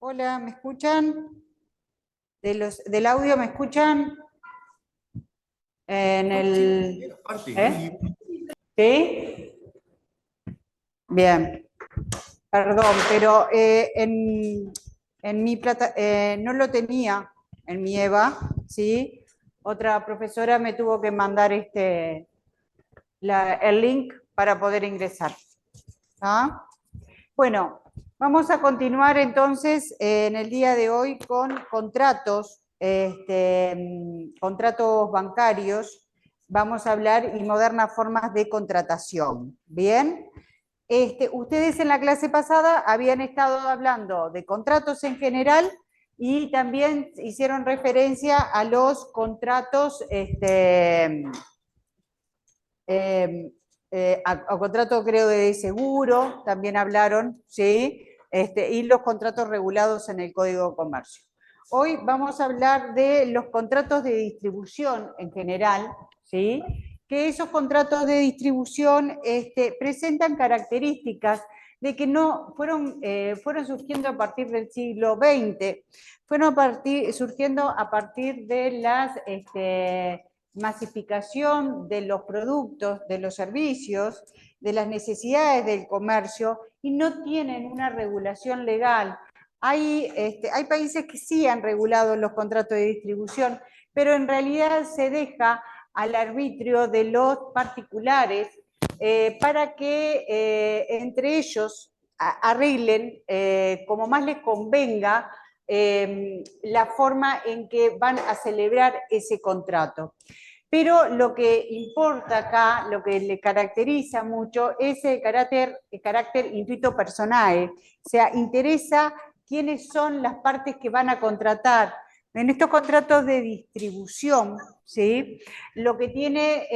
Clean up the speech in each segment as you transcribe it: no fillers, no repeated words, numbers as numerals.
Hola, ¿me escuchan? ¿Del audio me escuchan? En el... ¿Eh? ¿Sí? Bien, perdón, pero en mi no lo tenía en mi EVA, ¿sí? Otra profesora me tuvo que mandar el link para poder ingresar. ¿Ah? Bueno, vamos a continuar entonces en el día de hoy con contratos, contratos bancarios. Vamos a hablar y modernas formas de contratación. ¿Bien? Ustedes en la clase pasada habían estado hablando de contratos en general y también hicieron referencia a los contratos a contrato creo de seguro, también hablaron, ¿sí? Y los contratos regulados en el Código de Comercio. Hoy vamos a hablar de los contratos de distribución en general, ¿sí? Que esos contratos de distribución presentan características de que no fueron surgiendo a partir del siglo XX, surgiendo a partir de las masificación de los productos, de los servicios, de las necesidades del comercio y no tienen una regulación legal. Hay países que sí han regulado los contratos de distribución, pero en realidad se deja al arbitrio de los particulares para que entre ellos arreglen como más les convenga la forma en que van a celebrar ese contrato. Pero lo que importa acá, lo que le caracteriza mucho, es el carácter intuito personae, o sea, interesa quiénes son las partes que van a contratar. En estos contratos de distribución, ¿sí? Lo que tiene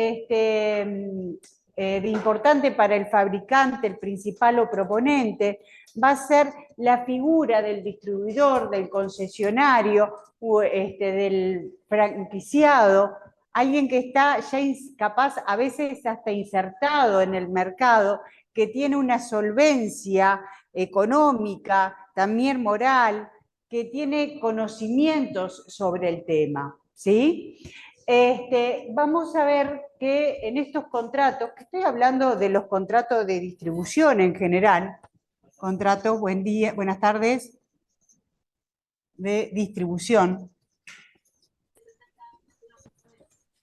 de importante para el fabricante, el principal o proponente, va a ser la figura del distribuidor, del concesionario, del franquiciado, alguien que está ya capaz, a veces hasta insertado en el mercado, que tiene una solvencia económica, también moral, que tiene conocimientos sobre el tema, ¿sí? Vamos a ver que en estos contratos, que estoy hablando de los contratos de distribución en general, contratos, buen día, buenas tardes, de distribución.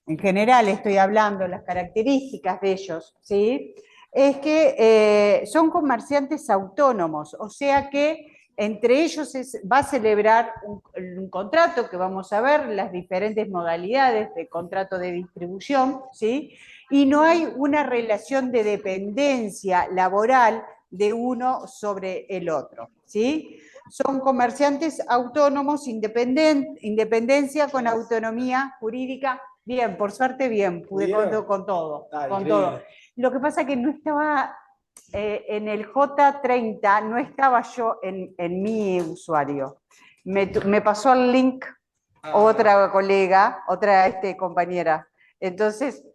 En general estoy hablando, las características de ellos, ¿sí? Es que son comerciantes autónomos, o sea que entre ellos va a celebrar un contrato, que vamos a ver las diferentes modalidades de contrato de distribución, ¿sí? Y no hay una relación de dependencia laboral de uno sobre el otro, ¿sí? Son comerciantes autónomos, independencia con autonomía jurídica. Bien, por suerte bien, pude con todo. Con todo. Lo que pasa es que no estaba en el J30, no estaba yo en mi usuario. Me pasó el link otra colega, otra compañera. Entonces,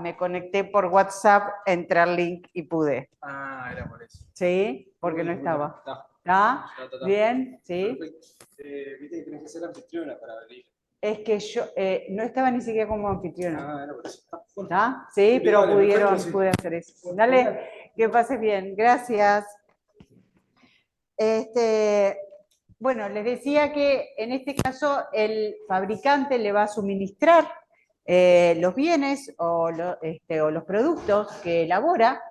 me conecté por WhatsApp, entré al link y pude. Ah, era por eso. Sí, porque no estaba. ¿Está? Bien, sí. Viste que tenés que ser anfitriona para venir. Es que yo no estaba ni siquiera como anfitriona. Ah, era por eso. ¿Está? Sí, pero pude hacer eso. Dale, que pases bien. Gracias. Bueno, les decía que en este caso el fabricante le va a suministrar los bienes o los productos que elabora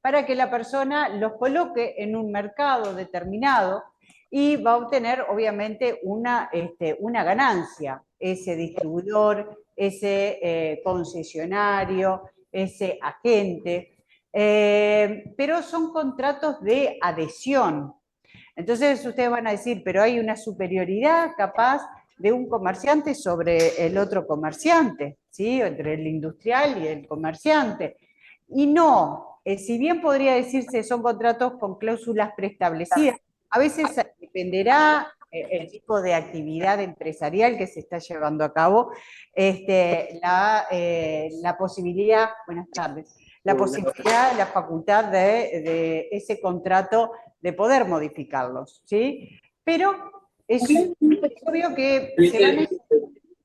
para que la persona los coloque en un mercado determinado y va a obtener obviamente una ganancia, ese distribuidor, ese concesionario, ese agente, pero son contratos de adhesión. Entonces ustedes van a decir, pero hay una superioridad capaz de un comerciante sobre el otro comerciante, ¿sí? Entre el industrial y el comerciante. Y no, si bien podría decirse son contratos con cláusulas preestablecidas, a veces dependerá el tipo de actividad empresarial que se está llevando a cabo, la posibilidad, buenas tardes, la posibilidad, la facultad de ese contrato de poder modificarlos, ¿sí? pero es obvio que se van a...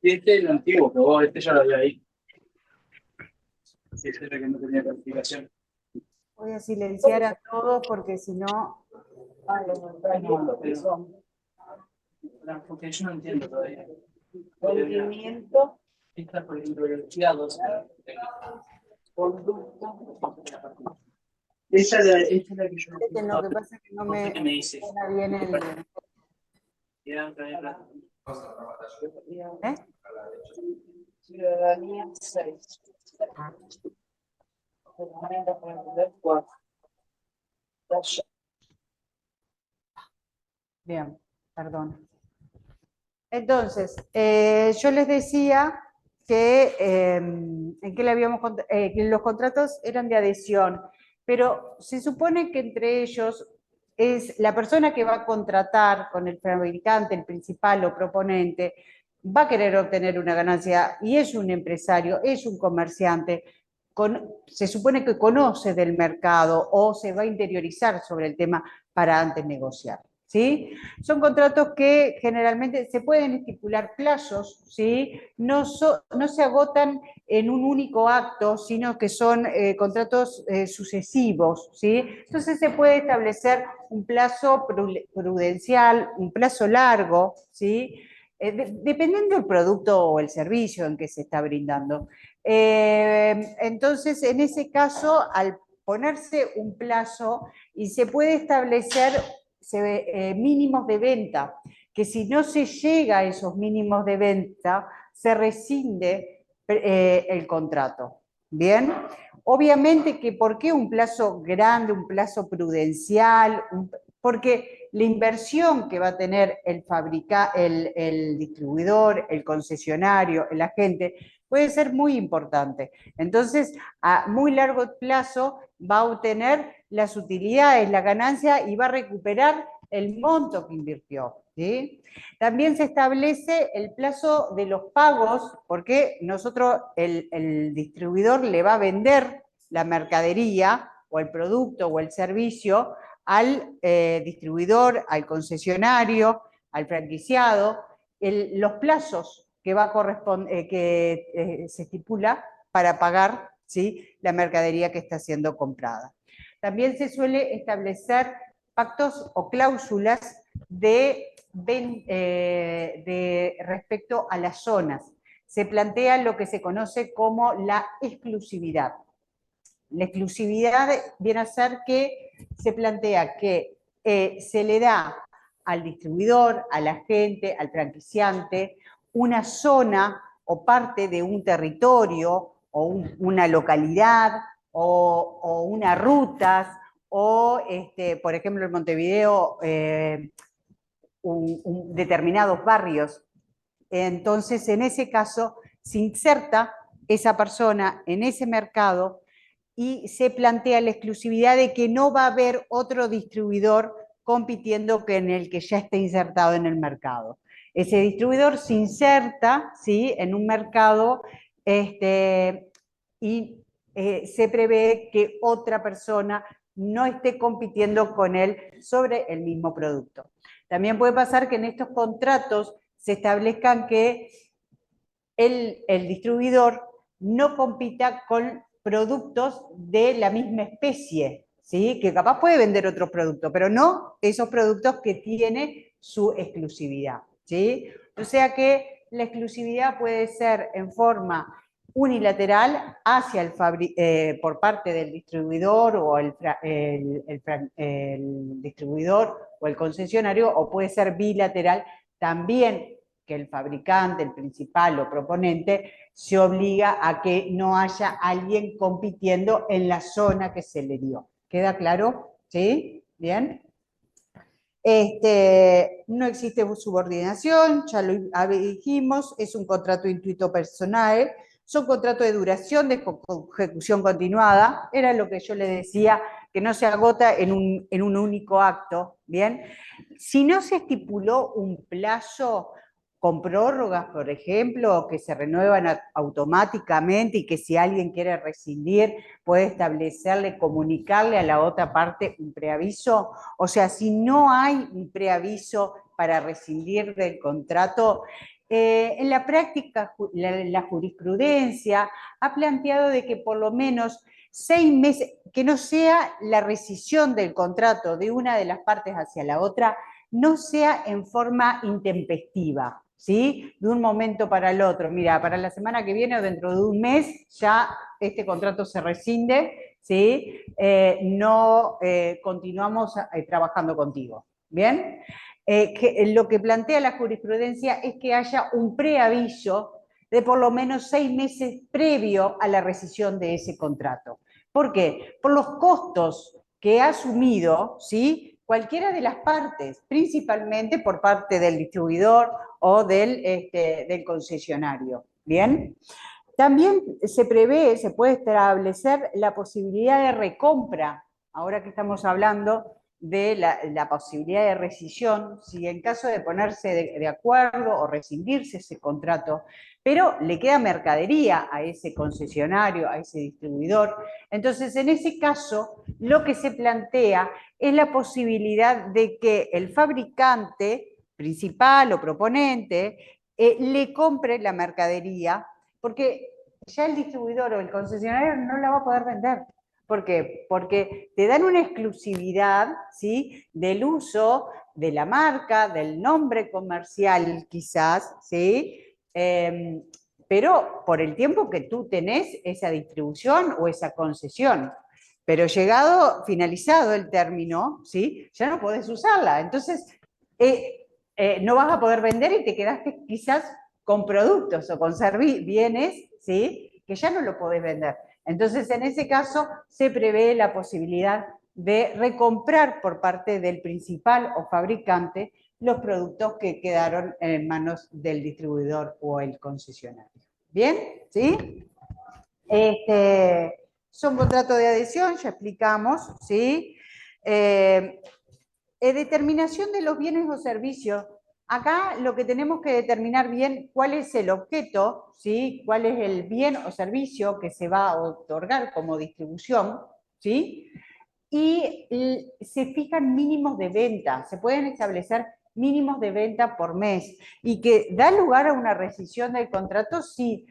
Este es el antiguo, pero vos este ya lo había ahí. Sí, este era que no tenía calificación. Voy a silenciar a todos porque si no... Porque yo no entiendo todavía. Rendimiento, Esta, por ejemplo, velocidad 2. Esta es la que yo no Lo que pasa es que no me dice. suena bien el... ¿Eh? ciudadanía 6. Herramientas para entender 4. Bien, perdón. Entonces, yo les decía que, en que que los contratos eran de adhesión, pero se supone que entre ellos es la persona que va a contratar con el fabricante, el principal o proponente, va a querer obtener una ganancia y es un empresario, es un comerciante, se supone que conoce del mercado o se va a interiorizar sobre el tema para antes negociar. ¿Sí? Son contratos que generalmente se pueden estipular plazos, ¿sí? No se agotan en un único acto, sino que son contratos sucesivos, ¿sí? Entonces se puede establecer un plazo prudencial, un plazo largo, ¿sí? Dependiendo del producto o el servicio en que se está brindando. Entonces, en ese caso, al ponerse un plazo y se puede establecer mínimos de venta, que si no se llega a esos mínimos de venta, se rescinde el contrato. ¿Bien? Obviamente que ¿por qué un plazo grande, un plazo prudencial? Porque la inversión que va a tener el distribuidor, el concesionario, el agente, puede ser muy importante. Entonces, a muy largo plazo va a obtener las utilidades, la ganancia y va a recuperar el monto que invirtió. ¿Sí? También se establece el plazo de los pagos, porque nosotros, el distribuidor le va a vender la mercadería o el producto o el servicio al distribuidor, al concesionario, al franquiciado, los plazos que, se estipula para pagar, ¿sí?, la mercadería que está siendo comprada. También se suele establecer pactos o cláusulas de respecto a las zonas. Se plantea lo que se conoce como la exclusividad. La exclusividad viene a ser que se plantea que se le da al distribuidor, al agente, al franquiciante, una zona o parte de un territorio o una localidad o unas rutas o, por ejemplo, en Montevideo, determinados barrios. Entonces, en ese caso, se inserta esa persona en ese mercado y se plantea la exclusividad de que no va a haber otro distribuidor compitiendo con el que ya está insertado en el mercado. Ese distribuidor se inserta, ¿sí?, en un mercado y se prevé que otra persona no esté compitiendo con él sobre el mismo producto. También puede pasar que en estos contratos se establezcan que el distribuidor no compita con productos de la misma especie, ¿sí?, que capaz puede vender otros productos, pero no esos productos que tiene su exclusividad, ¿sí? O sea que la exclusividad puede ser en forma unilateral por parte del distribuidor o el distribuidor o el concesionario, o puede ser bilateral también, que el fabricante, el principal o proponente, se obliga a que no haya alguien compitiendo en la zona que se le dio. ¿Queda claro? ¿Sí? ¿Bien? No existe subordinación, ya lo dijimos, es un contrato intuito personal, son contratos de duración, de ejecución continuada, era lo que yo le decía, que no se agota en un único acto, ¿bien? Si no se estipuló un plazo, con prórrogas, por ejemplo, que se renuevan automáticamente y que si alguien quiere rescindir puede establecerle, comunicarle a la otra parte un preaviso. O sea, si no hay un preaviso para rescindir del contrato, en la práctica la jurisprudencia ha planteado de que por lo menos 6 meses, que no sea la rescisión del contrato de una de las partes hacia la otra, no sea en forma intempestiva, ¿sí? De un momento para el otro. Mira, para la semana que viene o dentro de un mes ya este contrato se rescinde, ¿sí? No continuamos trabajando contigo. ¿Bien? Lo que plantea la jurisprudencia es que haya un preaviso de por lo menos 6 meses previo a la rescisión de ese contrato. ¿Por qué? Por los costos que ha asumido, ¿sí?, cualquiera de las partes, principalmente por parte del distribuidor o del concesionario. ¿Bien? También se prevé, se puede establecer la posibilidad de recompra, ahora que estamos hablando de la posibilidad de rescisión, si en caso de ponerse de acuerdo o rescindirse ese contrato, pero le queda mercadería a ese concesionario, a ese distribuidor. Entonces, en ese caso, lo que se plantea es la posibilidad de que el fabricante principal o proponente le compre la mercadería, porque ya el distribuidor o el concesionario no la va a poder vender. ¿Por qué? Porque te dan una exclusividad, ¿sí?, del uso de la marca, del nombre comercial quizás, ¿sí? Pero por el tiempo que tú tenés esa distribución o esa concesión. Pero finalizado el término, ¿sí?, ya no podés usarla. Entonces, no vas a poder vender y te quedaste quizás con productos o con bienes, ¿sí?, que ya no lo podés vender. Entonces, en ese caso, se prevé la posibilidad de recomprar por parte del principal o fabricante los productos que quedaron en manos del distribuidor o el concesionario. ¿Bien? ¿Sí? Son contratos de adhesión, ya explicamos, ¿sí? Determinación de los bienes o servicios. Acá lo que tenemos que determinar bien cuál es el objeto, ¿sí?, cuál es el bien o servicio que se va a otorgar como distribución, ¿sí? Y se fijan mínimos de venta, se pueden establecer mínimos de venta por mes y que da lugar a una rescisión del contrato si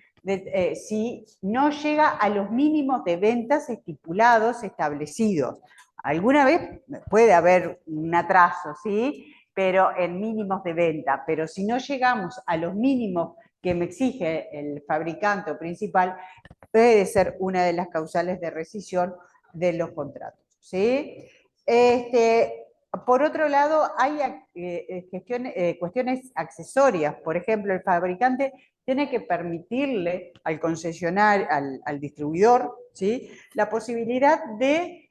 no llega a los mínimos de ventas estipulados, establecidos. Alguna vez puede haber un atraso, ¿sí?, pero en mínimos de venta, pero si no llegamos a los mínimos que me exige el fabricante o principal, puede ser una de las causales de rescisión de los contratos, ¿sí? Por otro lado, hay cuestiones accesorias. Por ejemplo, el fabricante tiene que permitirle al concesionario, al distribuidor, ¿sí?, la posibilidad de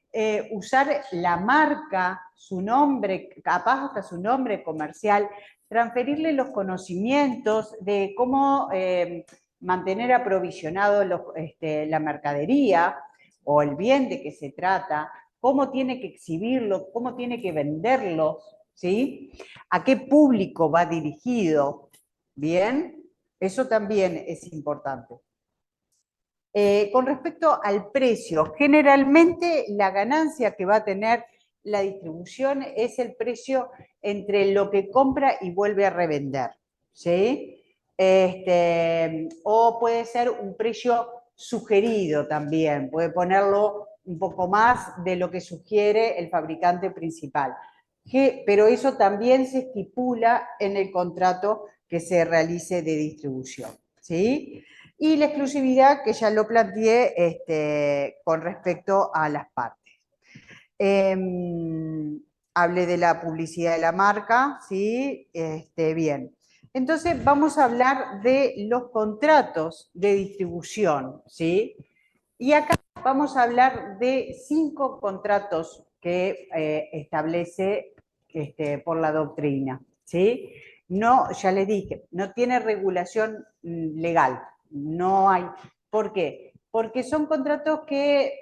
usar la marca, su nombre, capaz hasta su nombre comercial, transferirle los conocimientos de cómo mantener aprovisionado la mercadería o el bien de que se trata, cómo tiene que exhibirlo, cómo tiene que venderlo, ¿sí?, a qué público va dirigido. ¿Bien? Eso también es importante. Con respecto al precio, generalmente la ganancia que va a tener la distribución es el precio entre lo que compra y vuelve a revender, ¿sí? O puede ser un precio sugerido también, puede ponerlo un poco más de lo que sugiere el fabricante principal. Pero eso también se estipula en el contrato que se realice de distribución, ¿sí? Y la exclusividad, que ya lo planteé con respecto a las partes. Hablé de la publicidad de la marca, ¿sí? Bien. Entonces vamos a hablar de los contratos de distribución, ¿sí? Y acá vamos a hablar de 5 contratos que establece por la doctrina, ¿sí? No, ya les dije, no tiene regulación legal, no hay. ¿Por qué? Porque son contratos que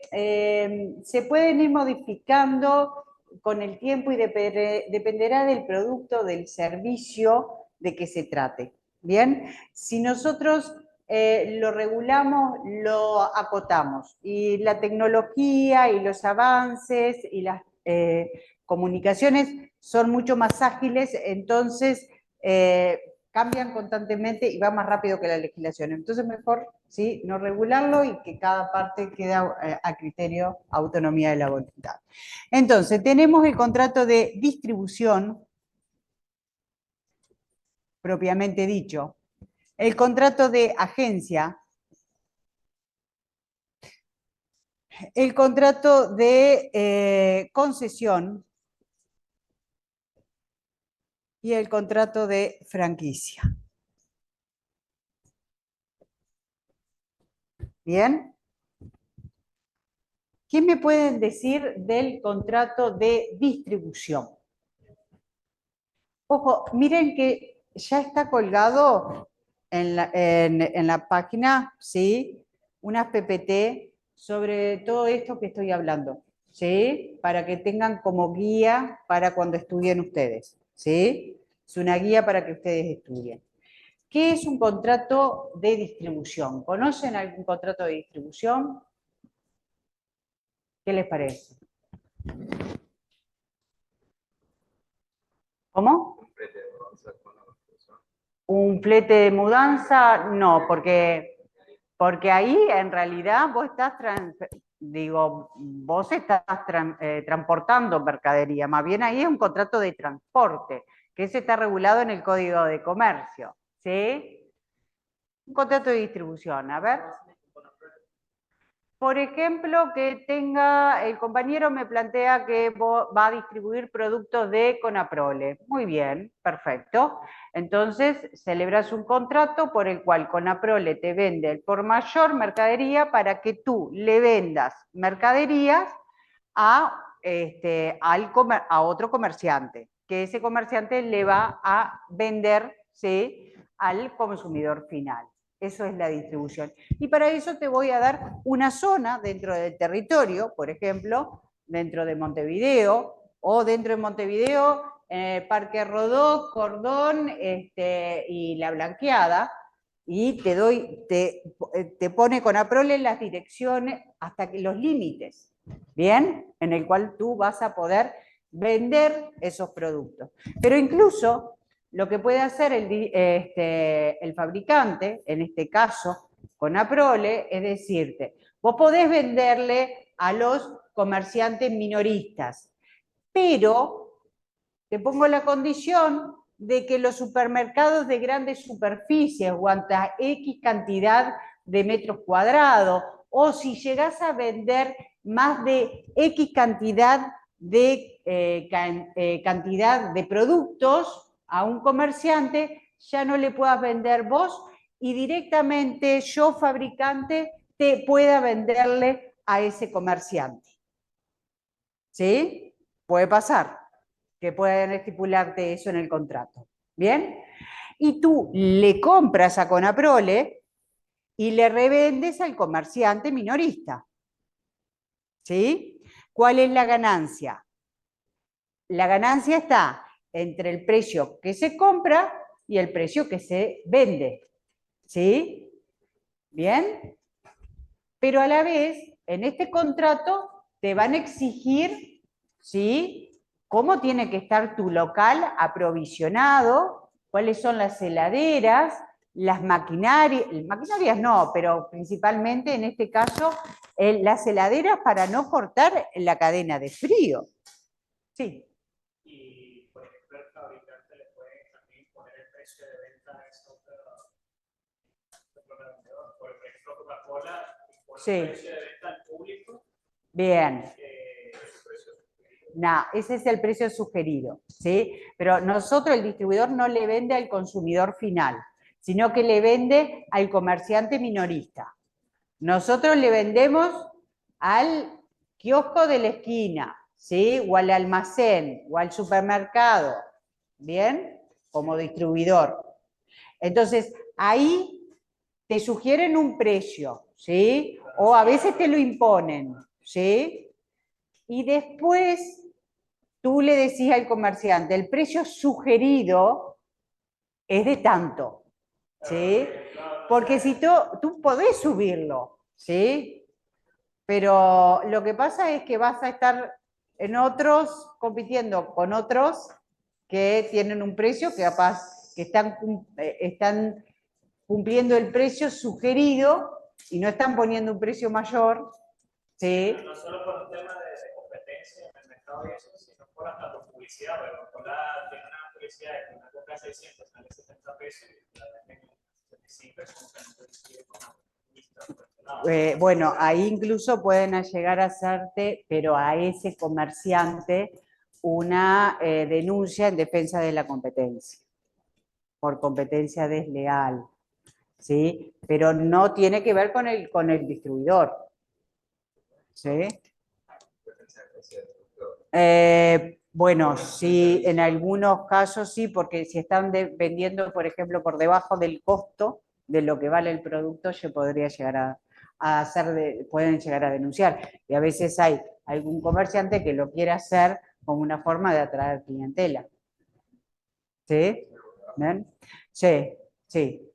se pueden ir modificando con el tiempo y dependerá del producto, del servicio de que se trate. Bien, si nosotros lo regulamos, lo acotamos. Y la tecnología y los avances y las comunicaciones son mucho más ágiles, entonces cambian constantemente y va más rápido que la legislación. Entonces mejor, ¿sí?, no regularlo y que cada parte quede a criterio, autonomía de la voluntad. Entonces, tenemos el contrato de distribución, propiamente dicho, el contrato de agencia, el contrato de concesión y el contrato de franquicia. ¿Bien? ¿Qué me pueden decir del contrato de distribución? Ojo, miren que ya está colgado en la página, ¿sí?, unas PPT sobre todo esto que estoy hablando, ¿sí?, para que tengan como guía para cuando estudien ustedes, ¿sí? Es una guía para que ustedes estudien. ¿Qué es un contrato de distribución? ¿Conocen algún contrato de distribución? ¿Qué les parece? ¿Cómo? Un flete de mudanza, no, porque ahí en realidad vos estás, transportando mercadería, más bien ahí es un contrato de transporte, que ese está regulado en el Código de Comercio, ¿sí? Un contrato de distribución, a ver. Por ejemplo, que tenga, el compañero me plantea que va a distribuir productos de Conaprole. Muy bien, perfecto. Entonces, celebras un contrato por el cual Conaprole te vende el por mayor mercadería para que tú le vendas mercaderías a otro comerciante, que ese comerciante le va a vender, ¿sí?, al consumidor final. Eso es la distribución. Y para eso te voy a dar una zona dentro del territorio, por ejemplo, dentro de Montevideo, o dentro de Montevideo, Parque Rodó, Cordón y La Blanqueada, y te pone Conaprole las direcciones hasta que los límites, ¿bien? En el cual tú vas a poder vender esos productos. Pero incluso lo que puede hacer el fabricante, en este caso Conaprole, es decirte, vos podés venderle a los comerciantes minoristas, pero te pongo la condición de que los supermercados de grandes superficies o hasta X cantidad de metros cuadrados, o si llegás a vender más de X cantidad de productos a un comerciante, ya no le puedas vender vos y directamente yo, fabricante, te pueda venderle a ese comerciante. ¿Sí? Puede pasar que puedan estipularte eso en el contrato. ¿Bien? Y tú le compras a Conaprole y le revendes al comerciante minorista. ¿Sí? ¿Cuál es la ganancia? La ganancia está entre el precio que se compra y el precio que se vende. ¿Sí? ¿Bien? Pero a la vez, en este contrato te van a exigir, ¿sí?, cómo tiene que estar tu local aprovisionado, cuáles son las heladeras, las maquinarias no, pero principalmente en este caso las heladeras para no cortar la cadena de frío. Sí. Y, por ejemplo, el fabricante le puede también poner el precio de venta a ese otro vendedor. Por ejemplo, Coca-Cola pone el precio de venta al público. Bien. No, ese es el precio sugerido, ¿sí? Pero nosotros, el distribuidor, no le vende al consumidor final, sino que le vende al comerciante minorista. Nosotros le vendemos al kiosco de la esquina, ¿sí?, o al almacén, o al supermercado, ¿bien? Como distribuidor. Entonces, ahí te sugieren un precio, ¿sí? O a veces te lo imponen, ¿sí? Y después tú le decís al comerciante, el precio sugerido es de tanto, ¿sí? Porque si tú podés subirlo, ¿sí? Pero lo que pasa es que vas a estar en otros, compitiendo con otros que tienen un precio que capaz, que están cumpliendo el precio sugerido y no están poniendo un precio mayor, ¿sí? No solo por un tema de competencia en el mercado y eso, sino por hasta por publicidad. Pero Coca-Cola tiene una publicidad de que una Coca 600 sale 70 pesos y la venden en 75 pesos. Bueno, ahí incluso pueden llegar a hacerte, pero a ese comerciante, una denuncia en defensa de la competencia, por competencia desleal, ¿sí? Pero no tiene que ver con el distribuidor, ¿sí? Bueno, sí, en algunos casos sí, porque si están vendiendo, por ejemplo, por debajo del costo de lo que vale el producto, se podría llegar a hacer, pueden llegar a denunciar. Y a veces hay algún comerciante que lo quiere hacer como una forma de atraer clientela. ¿Sí? ¿Bien? Sí, sí.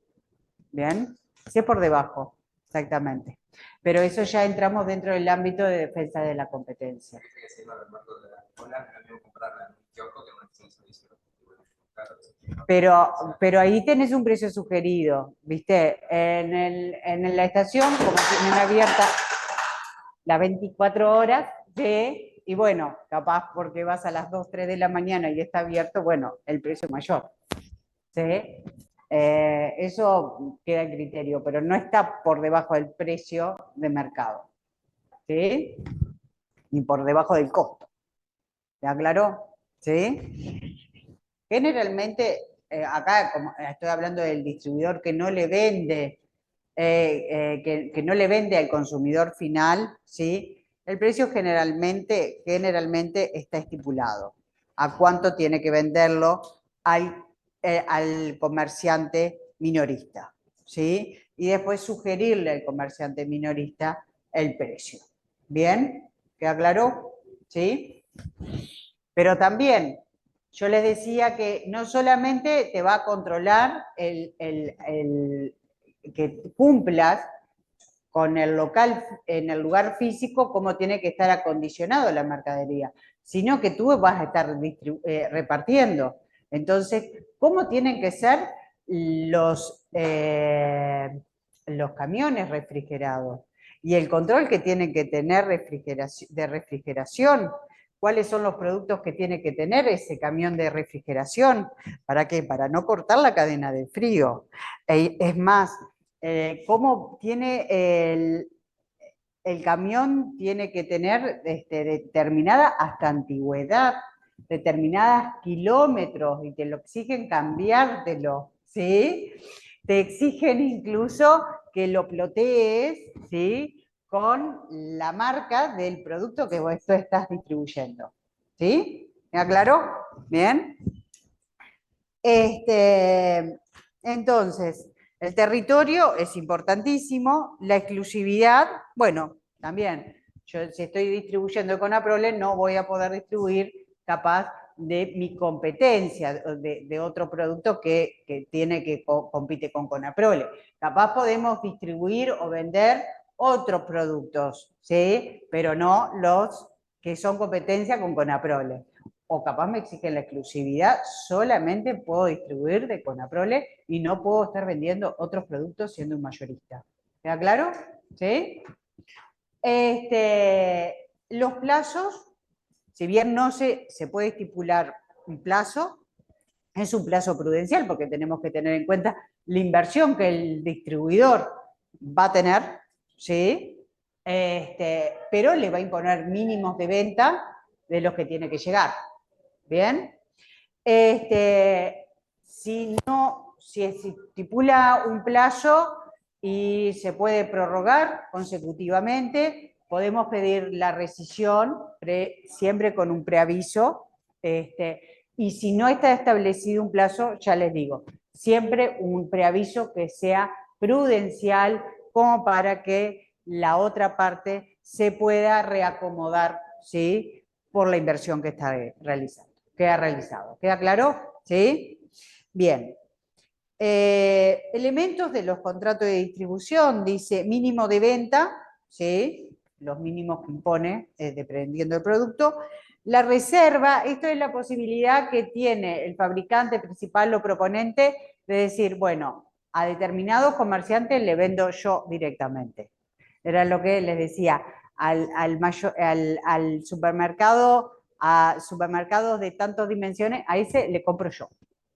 ¿Bien? Sí, es por debajo, exactamente. Pero eso ya entramos dentro del ámbito de defensa de la competencia. Pero ahí tenés un precio sugerido, ¿viste? En la estación, como tienen abierta las 24 horas, ¿sí? Y bueno, capaz porque vas a las 2, 3 de la mañana y está abierto, bueno, el precio mayor, ¿sí? Eso queda en criterio, pero no está por debajo del precio de mercado, ¿sí? Ni por debajo del costo. ¿Te aclaró? ¿Sí? Generalmente, acá como estoy hablando del distribuidor que no le vende, que no le vende al consumidor final, ¿sí? El precio generalmente está estipulado. ¿A cuánto tiene que venderlo al comerciante minorista? ¿Sí? Y después sugerirle al comerciante minorista el precio. ¿Bien? ¿Queda claro? ¿Sí? Pero también, yo les decía que no solamente te va a controlar que cumplas con el local, en el lugar físico, cómo tiene que estar acondicionado la mercadería, sino que tú vas a estar repartiendo. Entonces, ¿cómo tienen que ser los camiones refrigerados? Y el control que tienen que tener de refrigeración. ¿Cuáles son los productos que tiene que tener ese camión de refrigeración? ¿Para qué? Para no cortar la cadena de frío. Es más, cómo tiene el camión tiene que tener determinada hasta antigüedad, determinados kilómetros, y te lo exigen cambiártelo, ¿sí? Te exigen incluso que lo plotees, ¿sí? Con la marca del producto que vos estás distribuyendo, ¿sí? ¿Me aclaró? Bien. Entonces, el territorio es importantísimo, la exclusividad, bueno, también, yo si estoy distribuyendo con Aprole no voy a poder distribuir capaz de mi competencia, de otro producto que compite con Conaprole. Capaz podemos distribuir o vender otros productos, ¿sí? Pero no los que son competencia con Conaprole. O capaz me exigen la exclusividad, solamente puedo distribuir de Conaprole y no puedo estar vendiendo otros productos siendo un mayorista. ¿Queda claro? ¿Sí? Los plazos, si bien no se puede estipular un plazo, es un plazo prudencial porque tenemos que tener en cuenta la inversión que el distribuidor va a tener, ¿sí? Pero le va a imponer mínimos de venta de los que tiene que llegar. ¿Bien? Si se estipula un plazo y se puede prorrogar consecutivamente, podemos pedir la rescisión siempre con un preaviso. Y si no está establecido un plazo, ya les digo, siempre un preaviso que sea prudencial como para que la otra parte se pueda reacomodar, ¿sí? Por la inversión que está realizando. Queda realizado. ¿Queda claro? ¿Sí? Bien. Elementos de los contratos de distribución, dice mínimo de venta, ¿sí? Los mínimos que impone, dependiendo del producto. La reserva, esto es la posibilidad que tiene el fabricante principal o proponente de decir, bueno, a determinados comerciantes le vendo yo directamente. Era lo que les decía, al supermercado, a supermercados de tantas dimensiones, a ese le compro yo,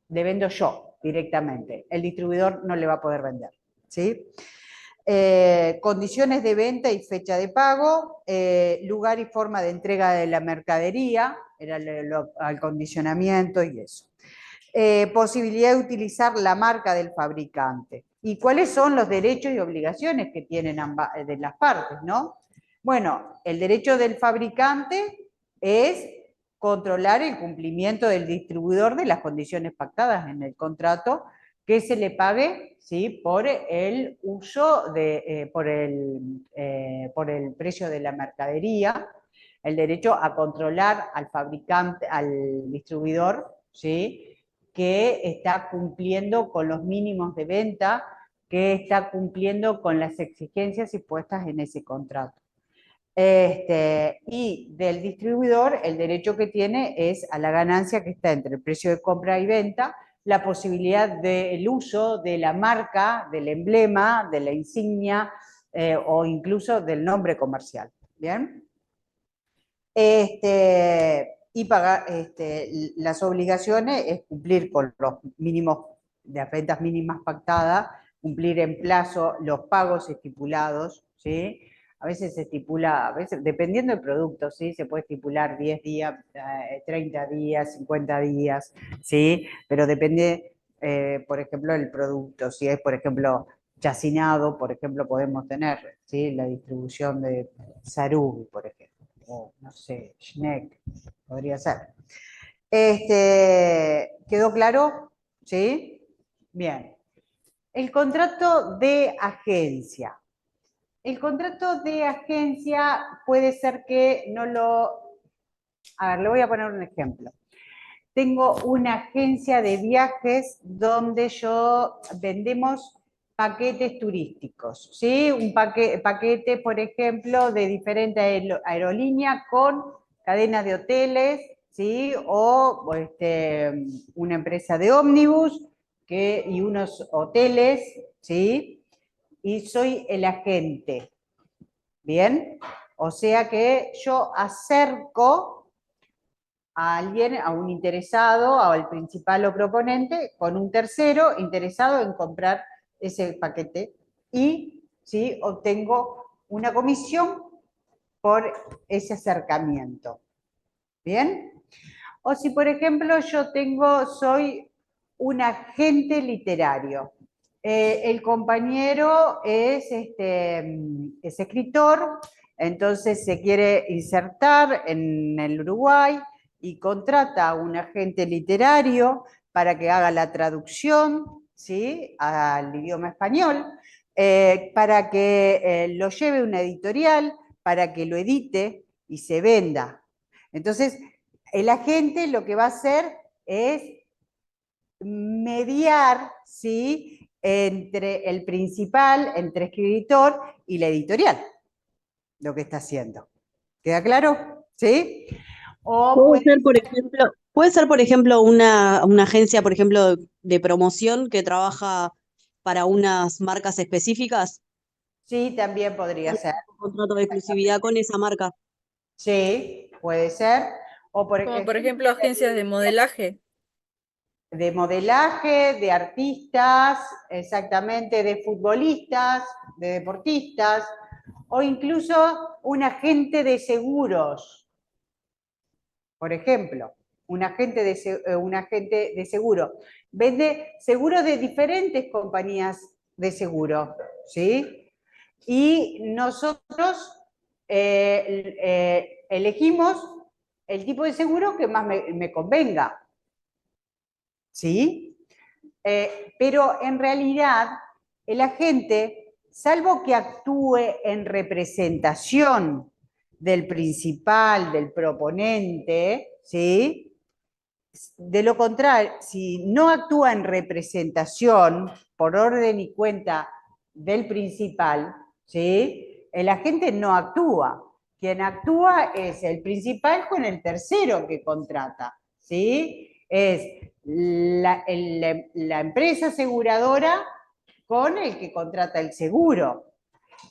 le vendo yo directamente. El distribuidor no le va a poder vender, ¿sí? Condiciones de venta y fecha de pago, lugar y forma de entrega de la mercadería, era el acondicionamiento y eso. Posibilidad de utilizar la marca del fabricante. ¿Y cuáles son los derechos y obligaciones que tienen ambas, de las partes, no? Bueno, el derecho del fabricante es controlar el cumplimiento del distribuidor de las condiciones pactadas en el contrato, que se le pague, ¿sí?, por el uso, por el precio de la mercadería, el derecho a controlar al fabricante, al distribuidor, ¿sí?, que está cumpliendo con los mínimos de venta, que está cumpliendo con las exigencias impuestas en ese contrato. Y del distribuidor, el derecho que tiene es a la ganancia que está entre el precio de compra y venta, la posibilidad del uso de la marca, del emblema, de la insignia o incluso del nombre comercial. ¿Bien? Y pagar las obligaciones es cumplir con los mínimos de las rentas mínimas pactadas, cumplir en plazo los pagos estipulados, ¿sí? A veces se estipula, a veces, dependiendo del producto, ¿sí? Se puede estipular 10 días, 30 días, 50 días, ¿sí? Pero depende, por ejemplo, del producto. Si es, por ejemplo, chacinado, por ejemplo, podemos tener, ¿sí?, la distribución de Sarubi, por ejemplo. O no sé, Schneck, podría ser. ¿Quedó claro? ¿Sí? Bien. El contrato de agencia. El contrato de agencia puede ser que no lo... A ver, le voy a poner un ejemplo. Tengo una agencia de viajes donde vendemos paquetes turísticos, ¿sí? Un paquete, por ejemplo, de diferentes aerolíneas con cadenas de hoteles, ¿sí? O una empresa de ómnibus y unos hoteles, ¿sí? Y soy el agente, ¿bien? O sea que yo acerco a alguien, a un interesado, al principal o proponente, con un tercero interesado en comprar ese paquete y, ¿sí?, obtengo una comisión por ese acercamiento. ¿Bien? O si, por ejemplo, soy un agente literario. El compañero es escritor, entonces se quiere insertar en el Uruguay y contrata a un agente literario para que haga la traducción, ¿sí?, al idioma español, para que lo lleve a una editorial, para que lo edite y se venda. Entonces, el agente lo que va a hacer es mediar, ¿sí?, entre el principal, entre escritor y la editorial, lo que está haciendo. ¿Queda claro? ¿Sí? O Puede ser, por ejemplo, una agencia, por ejemplo, de promoción que trabaja para unas marcas específicas. Sí, también podría ser. Un contrato de exclusividad con esa marca. Sí, puede ser. O Como por ejemplo agencias de modelaje. de modelaje, de artistas, exactamente, de futbolistas, de deportistas, o incluso un agente de seguros. Por ejemplo, un agente de seguro. Vende seguros de diferentes compañías de seguro, ¿sí? Y nosotros elegimos el tipo de seguro que más me convenga, ¿sí? Pero en realidad el agente, salvo que actúe en representación del principal, del proponente, ¿sí?, De lo contrario, si no actúa en representación por orden y cuenta del principal, ¿sí? El agente no actúa. Quien actúa es el principal con el tercero que contrata, ¿sí? Es la empresa aseguradora con el que contrata el seguro,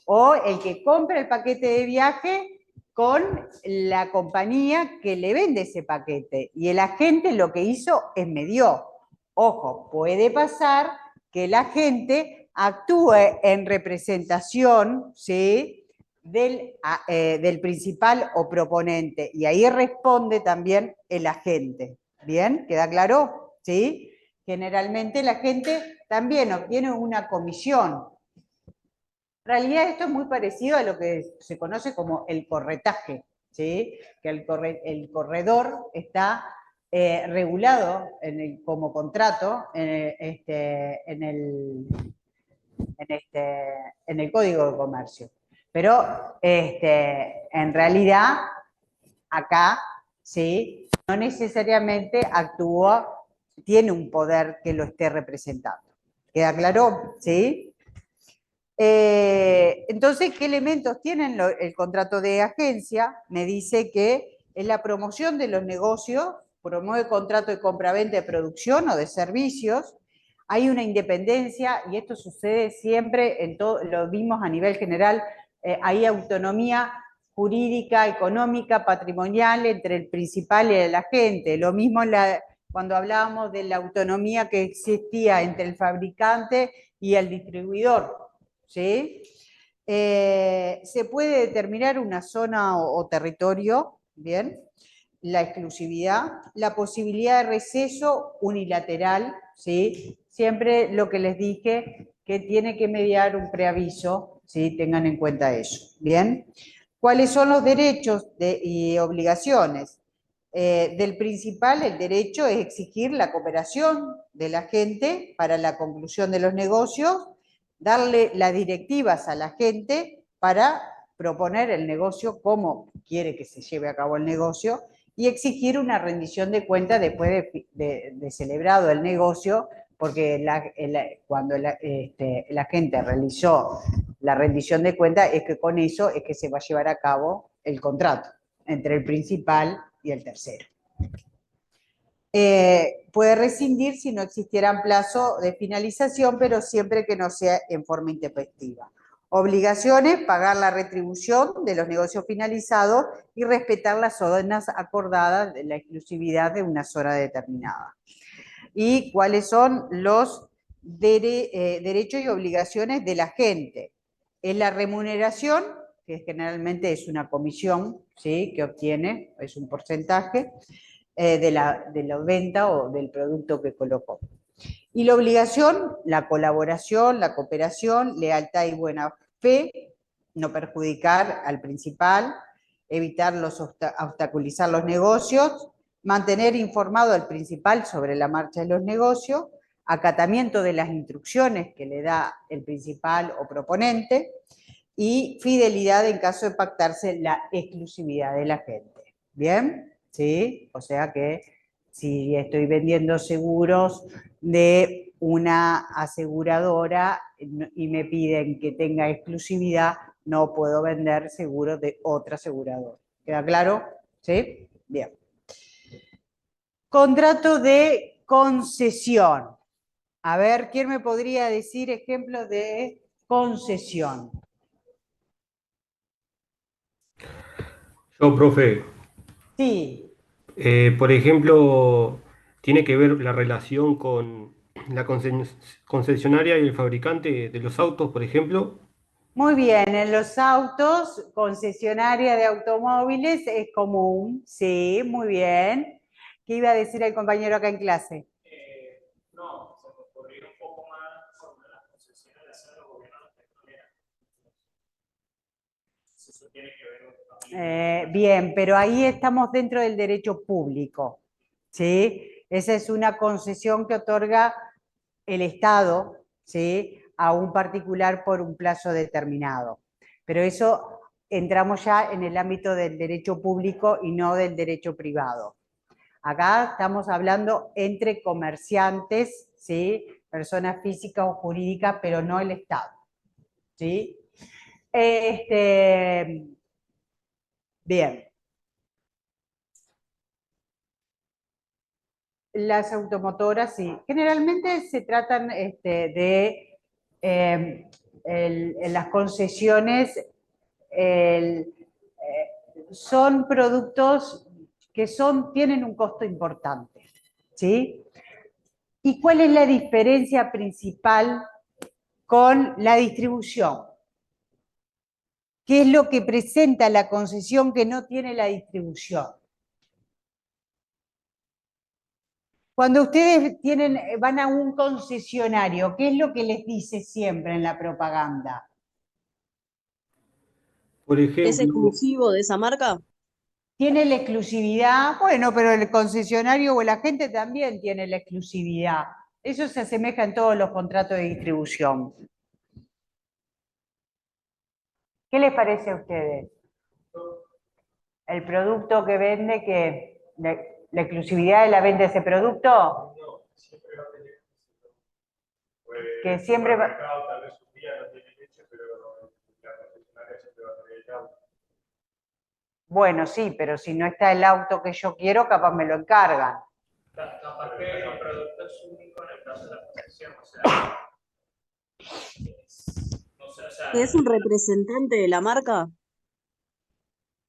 o el que compra el paquete de viaje con la compañía que le vende ese paquete. Y el agente lo que hizo es medió. Ojo, puede pasar que el agente actúe en representación, ¿sí?, del principal o proponente. Y ahí responde también el agente. ¿Bien? ¿Queda claro? ¿Sí? Generalmente el agente también obtiene una comisión. En realidad esto es muy parecido a lo que se conoce como el corretaje, ¿sí? Que el corredor está regulado como contrato en el Código de Comercio. Pero en realidad acá, ¿sí?, no necesariamente actúa, tiene un poder que lo esté representando. ¿Queda claro? ¿Sí? Entonces, ¿qué elementos tienen el contrato de agencia? Me dice que en la promoción de los negocios, promueve contrato de compraventa de producción o de servicios, hay una independencia, y esto sucede siempre, en todo, lo vimos a nivel general, hay autonomía jurídica, económica, patrimonial entre el principal y el agente. Lo mismo cuando hablábamos de la autonomía que existía entre el fabricante y el distribuidor, ¿sí? Se puede determinar una zona o territorio, ¿bien? La exclusividad, la posibilidad de receso unilateral, ¿sí? Siempre lo que les dije, que tiene que mediar un preaviso, ¿sí? Tengan en cuenta eso, ¿bien? ¿Cuáles son los derechos y obligaciones? Del principal, el derecho es exigir la cooperación del agente para la conclusión de los negocios, darle las directivas a la gente para proponer el negocio, cómo quiere que se lleve a cabo el negocio, y exigir una rendición de cuentas después de celebrado el negocio, porque cuando la gente realizó la rendición de cuentas, es que con eso es que se va a llevar a cabo el contrato entre el principal y el tercero. Puede rescindir si no existiera plazo de finalización, pero siempre que no sea en forma intempestiva. Obligaciones: pagar la retribución de los negocios finalizados y respetar las zonas acordadas de la exclusividad de una zona determinada. ¿Y cuáles son los derechos y obligaciones del agente? Es la remuneración, que generalmente es una comisión, ¿sí?, que obtiene, es un porcentaje de la venta o del producto que colocó. Y la obligación, la colaboración, la cooperación, lealtad y buena fe, no perjudicar al principal, evitar obstaculizar los negocios, mantener informado al principal sobre la marcha de los negocios, acatamiento de las instrucciones que le da el principal o proponente, y fidelidad en caso de pactarse la exclusividad del agente. ¿Bien? ¿Sí? O sea que si estoy vendiendo seguros de una aseguradora y me piden que tenga exclusividad, no puedo vender seguros de otra aseguradora. ¿Queda claro? ¿Sí? Bien. Contrato de concesión. A ver, ¿quién me podría decir ejemplos de concesión? Yo, profe, Sí. por ejemplo, tiene que ver la relación con la concesionaria y el fabricante de los autos, por ejemplo. Muy bien, en los autos, concesionaria de automóviles es común, sí, muy bien. ¿Qué iba a decir el compañero acá en clase? No, se me ocurrió un poco más sobre las concesiones de hacer los gobiernos petroleros. Eso tiene que ver también. Bien, pero ahí estamos dentro del derecho público, ¿sí? Esa es una concesión que otorga el Estado, ¿sí?, a un particular por un plazo determinado. Pero eso entramos ya en el ámbito del derecho público y no del derecho privado. Acá estamos hablando entre comerciantes, ¿sí? Personas físicas o jurídicas, pero no el Estado, ¿sí? Bien. Las automotoras, sí. Generalmente se tratan en las concesiones, son productos que tienen un costo importante, ¿sí? ¿Y cuál es la diferencia principal con la distribución? ¿Qué es lo que presenta la concesión que no tiene la distribución? Cuando ustedes van a un concesionario, ¿qué es lo que les dice siempre en la propaganda? Por ¿Es ejemplo, exclusivo de esa marca? ¿Tiene la exclusividad? Bueno, pero el concesionario o el agente también tiene la exclusividad. Eso se asemeja en todos los contratos de distribución. ¿Qué les parece a ustedes? ¿El producto que vende, que la exclusividad de la venta de ese producto? No, siempre va a tener pues, Que siempre va... tal vez un día no tiene leche, pero la concesionaria siempre va a tener el auto. Bueno, sí, pero si no está el auto que yo quiero, capaz me lo encargan. Capaz que el producto es único en el caso de la concesión, o sea, ¿Es un representante de la marca?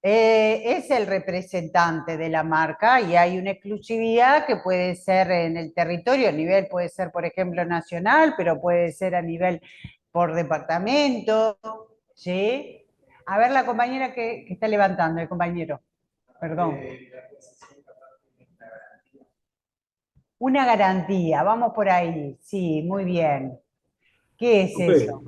Es el representante de la marca y hay una exclusividad que puede ser en el territorio, a nivel puede ser, por ejemplo, nacional, pero puede ser a nivel por departamento, ¿sí? A ver la compañera que está levantando, el compañero, perdón. Una garantía, vamos por ahí, sí, muy bien. ¿Qué es profe, eso?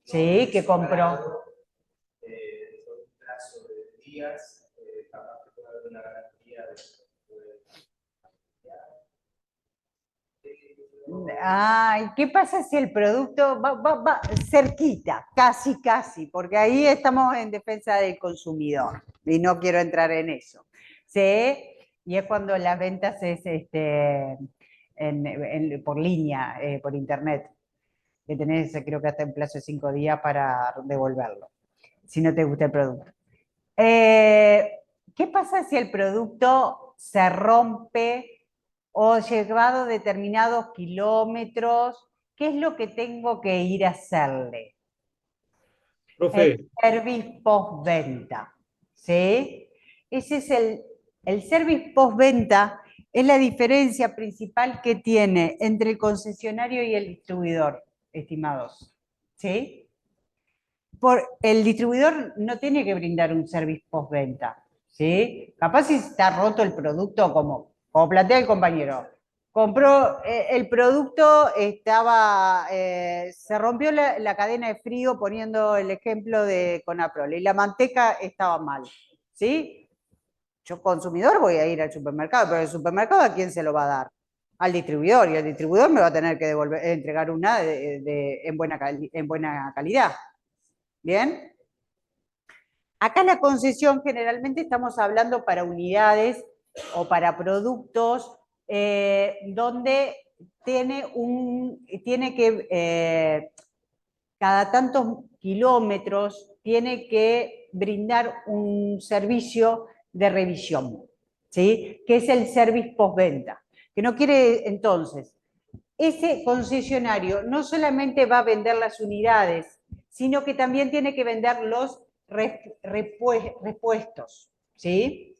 Sí, que compró. un plazo de días, capaz que puede haber una garantía Ay, ¿qué pasa si el producto va cerquita, casi, casi? Porque ahí estamos en defensa del consumidor y no quiero entrar en eso. ¿Sí? Y es cuando las ventas es por línea, por internet, que tenés, creo que hasta en plazo de 5 días para devolverlo, si no te gusta el producto. ¿Qué pasa si el producto se rompe o llevado determinados kilómetros? ¿Qué es lo que tengo que ir a hacerle? profe, El service postventa, ¿sí? Ese es el service postventa, es la diferencia principal que tiene entre el concesionario y el distribuidor, estimados, ¿sí? El distribuidor no tiene que brindar un service postventa, ¿sí? Capaz si está roto el producto, como plantea el compañero, compró el producto, se rompió la cadena de frío, poniendo el ejemplo de Conaprol, y la manteca estaba mal, ¿sí? Yo consumidor voy a ir al supermercado, pero el supermercado ¿a quién se lo va a dar? Al distribuidor, y el distribuidor me va a tener que entregar una en buena calidad. ¿Bien? Acá la concesión generalmente estamos hablando para unidades o para productos donde tiene que, cada tantos kilómetros, tiene que brindar un servicio de revisión, ¿sí? Que es el service postventa. Que no quiere, entonces, ese concesionario no solamente va a vender las unidades, sino que también tiene que vender los repuestos, ¿sí?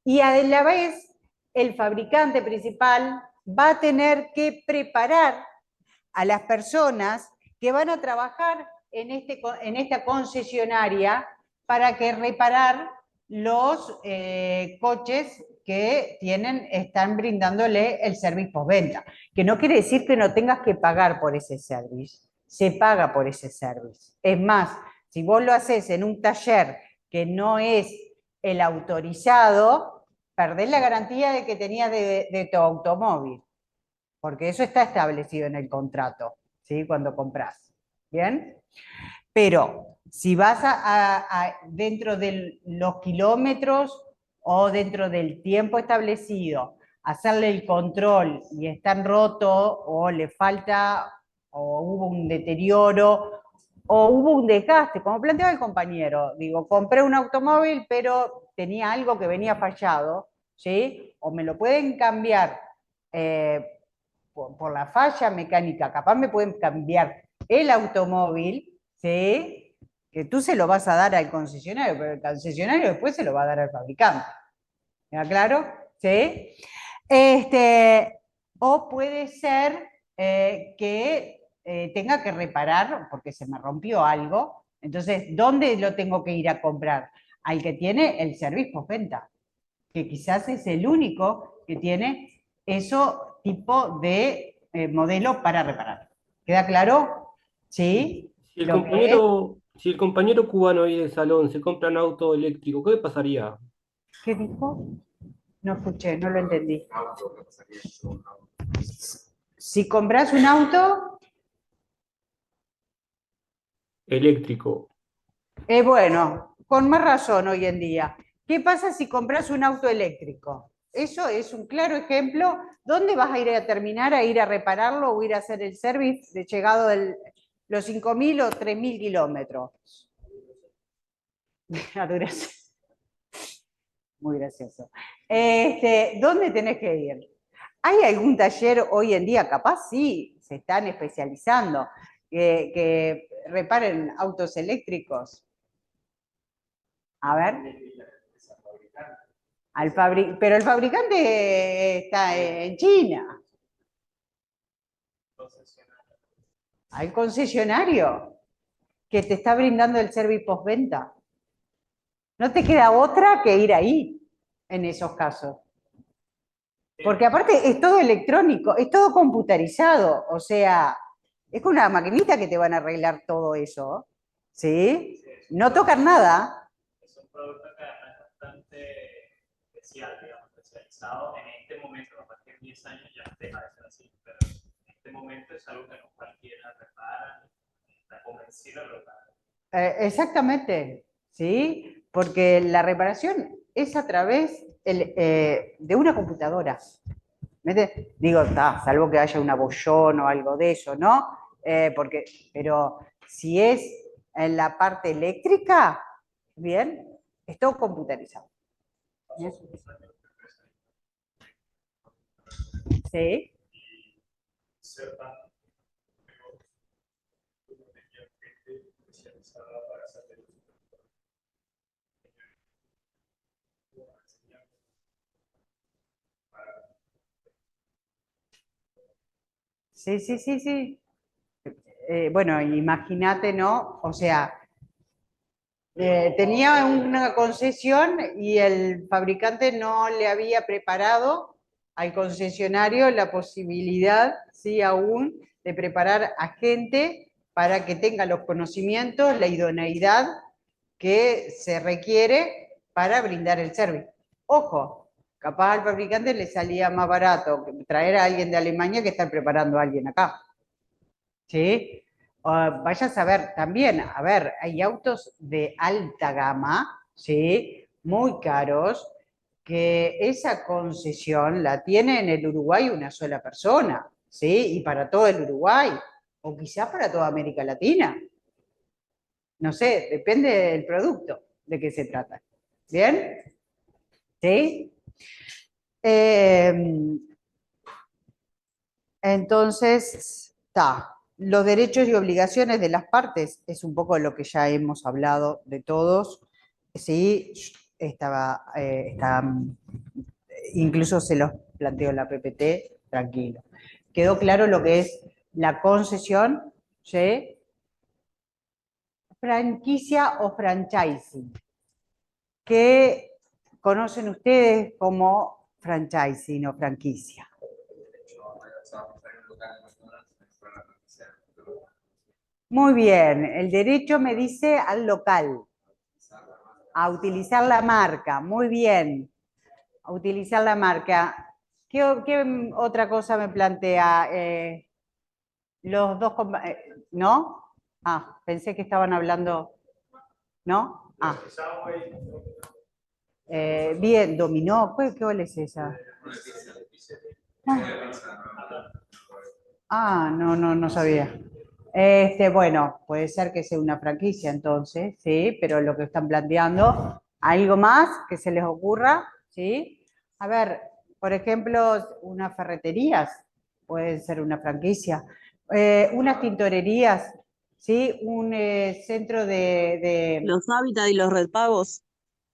Y a la vez, el fabricante principal va a tener que preparar a las personas que van a trabajar en esta concesionaria para que reparar los coches que están brindándole el servicio postventa. Que no quiere decir que no tengas que pagar por ese servicio. Se paga por ese servicio. Es más, si vos lo haces en un taller que no es el autorizado, perdés la garantía de que tenías de tu automóvil, porque eso está establecido en el contrato, ¿sí? Cuando compras. ¿Bien? Pero Si vas dentro de los kilómetros o dentro del tiempo establecido, hacerle el control y está roto o le falta o hubo un deterioro o hubo un desgaste, como planteaba el compañero, digo, compré un automóvil pero tenía algo que venía fallado, ¿sí? O me lo pueden cambiar por la falla mecánica, capaz me pueden cambiar el automóvil, ¿sí? Que tú se lo vas a dar al concesionario, pero el concesionario después se lo va a dar al fabricante. ¿Queda claro? ¿Sí? O puede ser que tenga que reparar porque se me rompió algo. Entonces, ¿dónde lo tengo que ir a comprar? Al que tiene el servicio postventa, que quizás es el único que tiene eso tipo de modelo para reparar. ¿Queda claro? ¿Sí? Si el Lo que es, si el compañero cubano ahí del salón se compra un auto eléctrico, ¿qué pasaría? ¿qué dijo? No escuché, no lo entendí. Si compras un auto, Eléctrico. bueno, con más razón hoy en día. ¿Qué pasa si compras un auto eléctrico? Eso es un claro ejemplo. ¿Dónde vas a ir a terminar, a ir a repararlo o ir a hacer el service de llegado de los 5.000 o 3.000 kilómetros? A Duración. Muy gracioso. ¿Dónde tenés que ir? ¿Hay algún taller hoy en día? Capaz sí, se están especializando, que reparen autos eléctricos. A ver. Pero el fabricante está en China. Al concesionario que te está brindando el servicio postventa. No te queda otra que ir ahí, en esos casos. Porque aparte es todo electrónico, es todo computarizado, o sea, es con una maquinita que te van a arreglar todo eso, ¿sí? No tocan nada. Es un producto que además es bastante especial, digamos, especializado en este momento. A partir de 10 años ya deja de ser así, pero en este momento es algo que no cualquiera repara, está convencido de reparar. Exactamente, ¿sí? Porque la reparación es a través de una computadora. Digo, salvo que haya un abollón o algo de eso, ¿no? Pero si es en la parte eléctrica, bien, es todo computarizado. Sí. Sí, sí, sí, sí. Bueno, imagínate, ¿no? O sea, tenía una concesión y el fabricante no le había preparado al concesionario la posibilidad, sí, aún, de preparar a gente para que tenga los conocimientos, la idoneidad que se requiere para brindar el servicio. Ojo, capaz al fabricante le salía más barato traer a alguien de Alemania que estar preparando a alguien acá. ¿Sí? Vaya a saber también, a ver, hay autos de alta gama, ¿sí? Muy caros, que esa concesión la tiene en el Uruguay una sola persona, ¿sí? Y para todo el Uruguay, o quizás para toda América Latina. No sé, depende del producto de qué se trata. ¿Bien? ¿Sí? Entonces, los derechos y obligaciones de las partes es un poco lo que ya hemos hablado de todos. Sí, incluso se los planteó la PPT, tranquilo. ¿Quedó claro lo que es la concesión? ¿Sí? Franquicia o franchising. ¿Qué conocen ustedes como franchising o franquicia? Muy bien, el derecho me dice al local, a utilizar la marca, muy bien, a utilizar la marca. ¿Qué otra cosa me plantea? Los dos, ¿no? Pensé que estaban hablando ¿No? Ah. Bien, dominó. ¿Cuál es esa? No sabía. Bueno, puede ser que sea una franquicia entonces, ¿sí? Pero lo que están planteando, ¿algo más que se les ocurra? ¿Sí? A ver, por ejemplo, unas ferreterías pueden ser una franquicia. Unas tintorerías, ¿sí? Un centro de... Los Hábitat y los Red Pagos,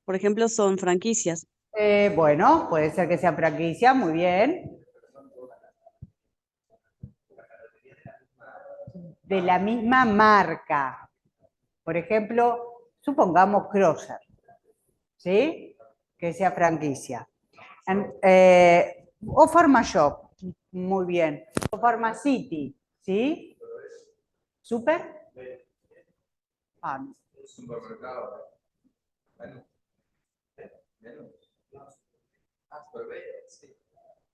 por ejemplo, son franquicias. Bueno, puede ser que sea franquicia, muy bien. De la misma marca. Por ejemplo, supongamos Crosser, ¿sí? Que sea franquicia. O Pharmashop, muy bien. O Pharmacity, ¿sí? ¿Super? Ah, no.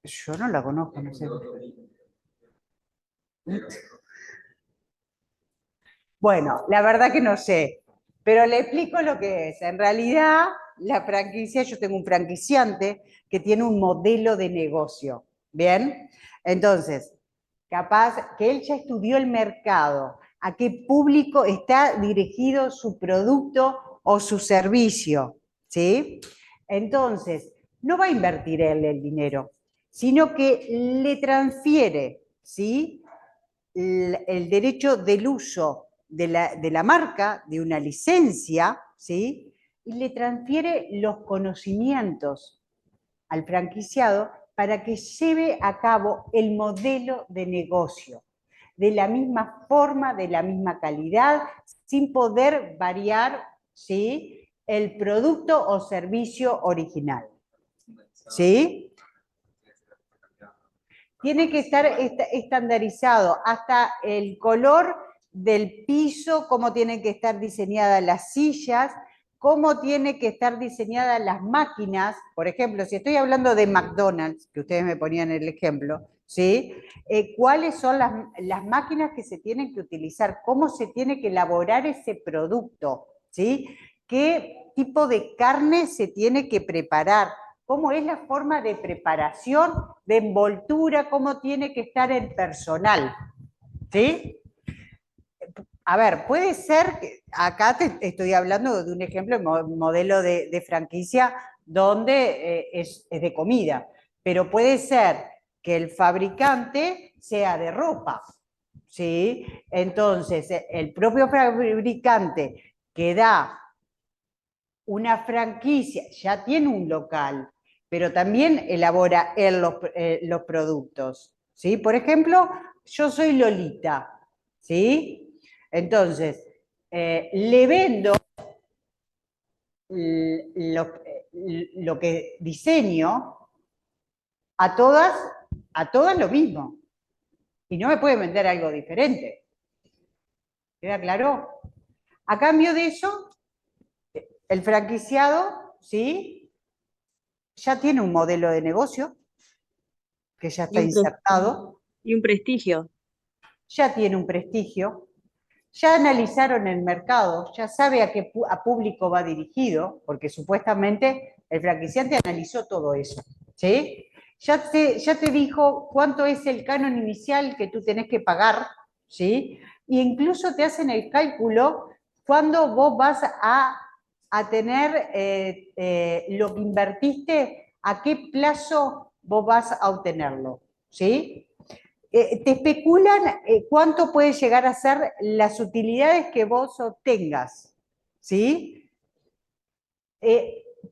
Yo no la conozco, no sé. Bueno, la verdad que no sé, pero le explico lo que es. En realidad, la franquicia, yo tengo un franquiciante que tiene un modelo de negocio, ¿bien? Entonces, capaz que él ya estudió el mercado, a qué público está dirigido su producto o su servicio, ¿sí? Entonces, no va a invertir él el dinero, sino que le transfiere, ¿sí? El derecho del uso de la marca, de una licencia, ¿sí? Y le transfiere los conocimientos al franquiciado para que lleve a cabo el modelo de negocio, de la misma forma, de la misma calidad, sin poder variar, ¿sí? El producto o servicio original. ¿Sí? Tiene que estar estandarizado, hasta el color del piso, cómo tienen que estar diseñadas las sillas, cómo tienen que estar diseñadas las máquinas. Por ejemplo, si estoy hablando de McDonald's, que ustedes me ponían el ejemplo, ¿sí? ¿Cuáles son las máquinas que se tienen que utilizar? ¿Cómo se tiene que elaborar ese producto? ¿Sí? ¿Qué tipo de carne se tiene que preparar? ¿Cómo es la forma de preparación, de envoltura, cómo tiene que estar el personal? ¿Sí? A ver, puede ser, que acá te estoy hablando de un ejemplo, modelo de franquicia donde es de comida, pero puede ser que el fabricante sea de ropa, ¿sí? Entonces, el propio fabricante que da una franquicia, ya tiene un local, pero también elabora él los productos, ¿sí? Por ejemplo, yo soy Lolita, ¿sí? Entonces, le vendo lo que diseño a todas lo mismo. Y no me puede vender algo diferente. ¿Queda claro? A cambio de eso, el franquiciado, ¿sí? Ya tiene un modelo de negocio que ya está insertado, Y un prestigio. ya tiene un prestigio, ya analizaron el mercado, ya sabe a qué público va dirigido, porque supuestamente el franquiciante analizó todo eso, ¿sí? Ya te dijo cuánto es el canon inicial que tú tenés que pagar, ¿sí? E incluso te hacen el cálculo cuando vos vas a tener lo que invertiste, a qué plazo vos vas a obtenerlo, ¿sí? Te especulan cuánto puede llegar a ser las utilidades que vos obtengas, ¿sí?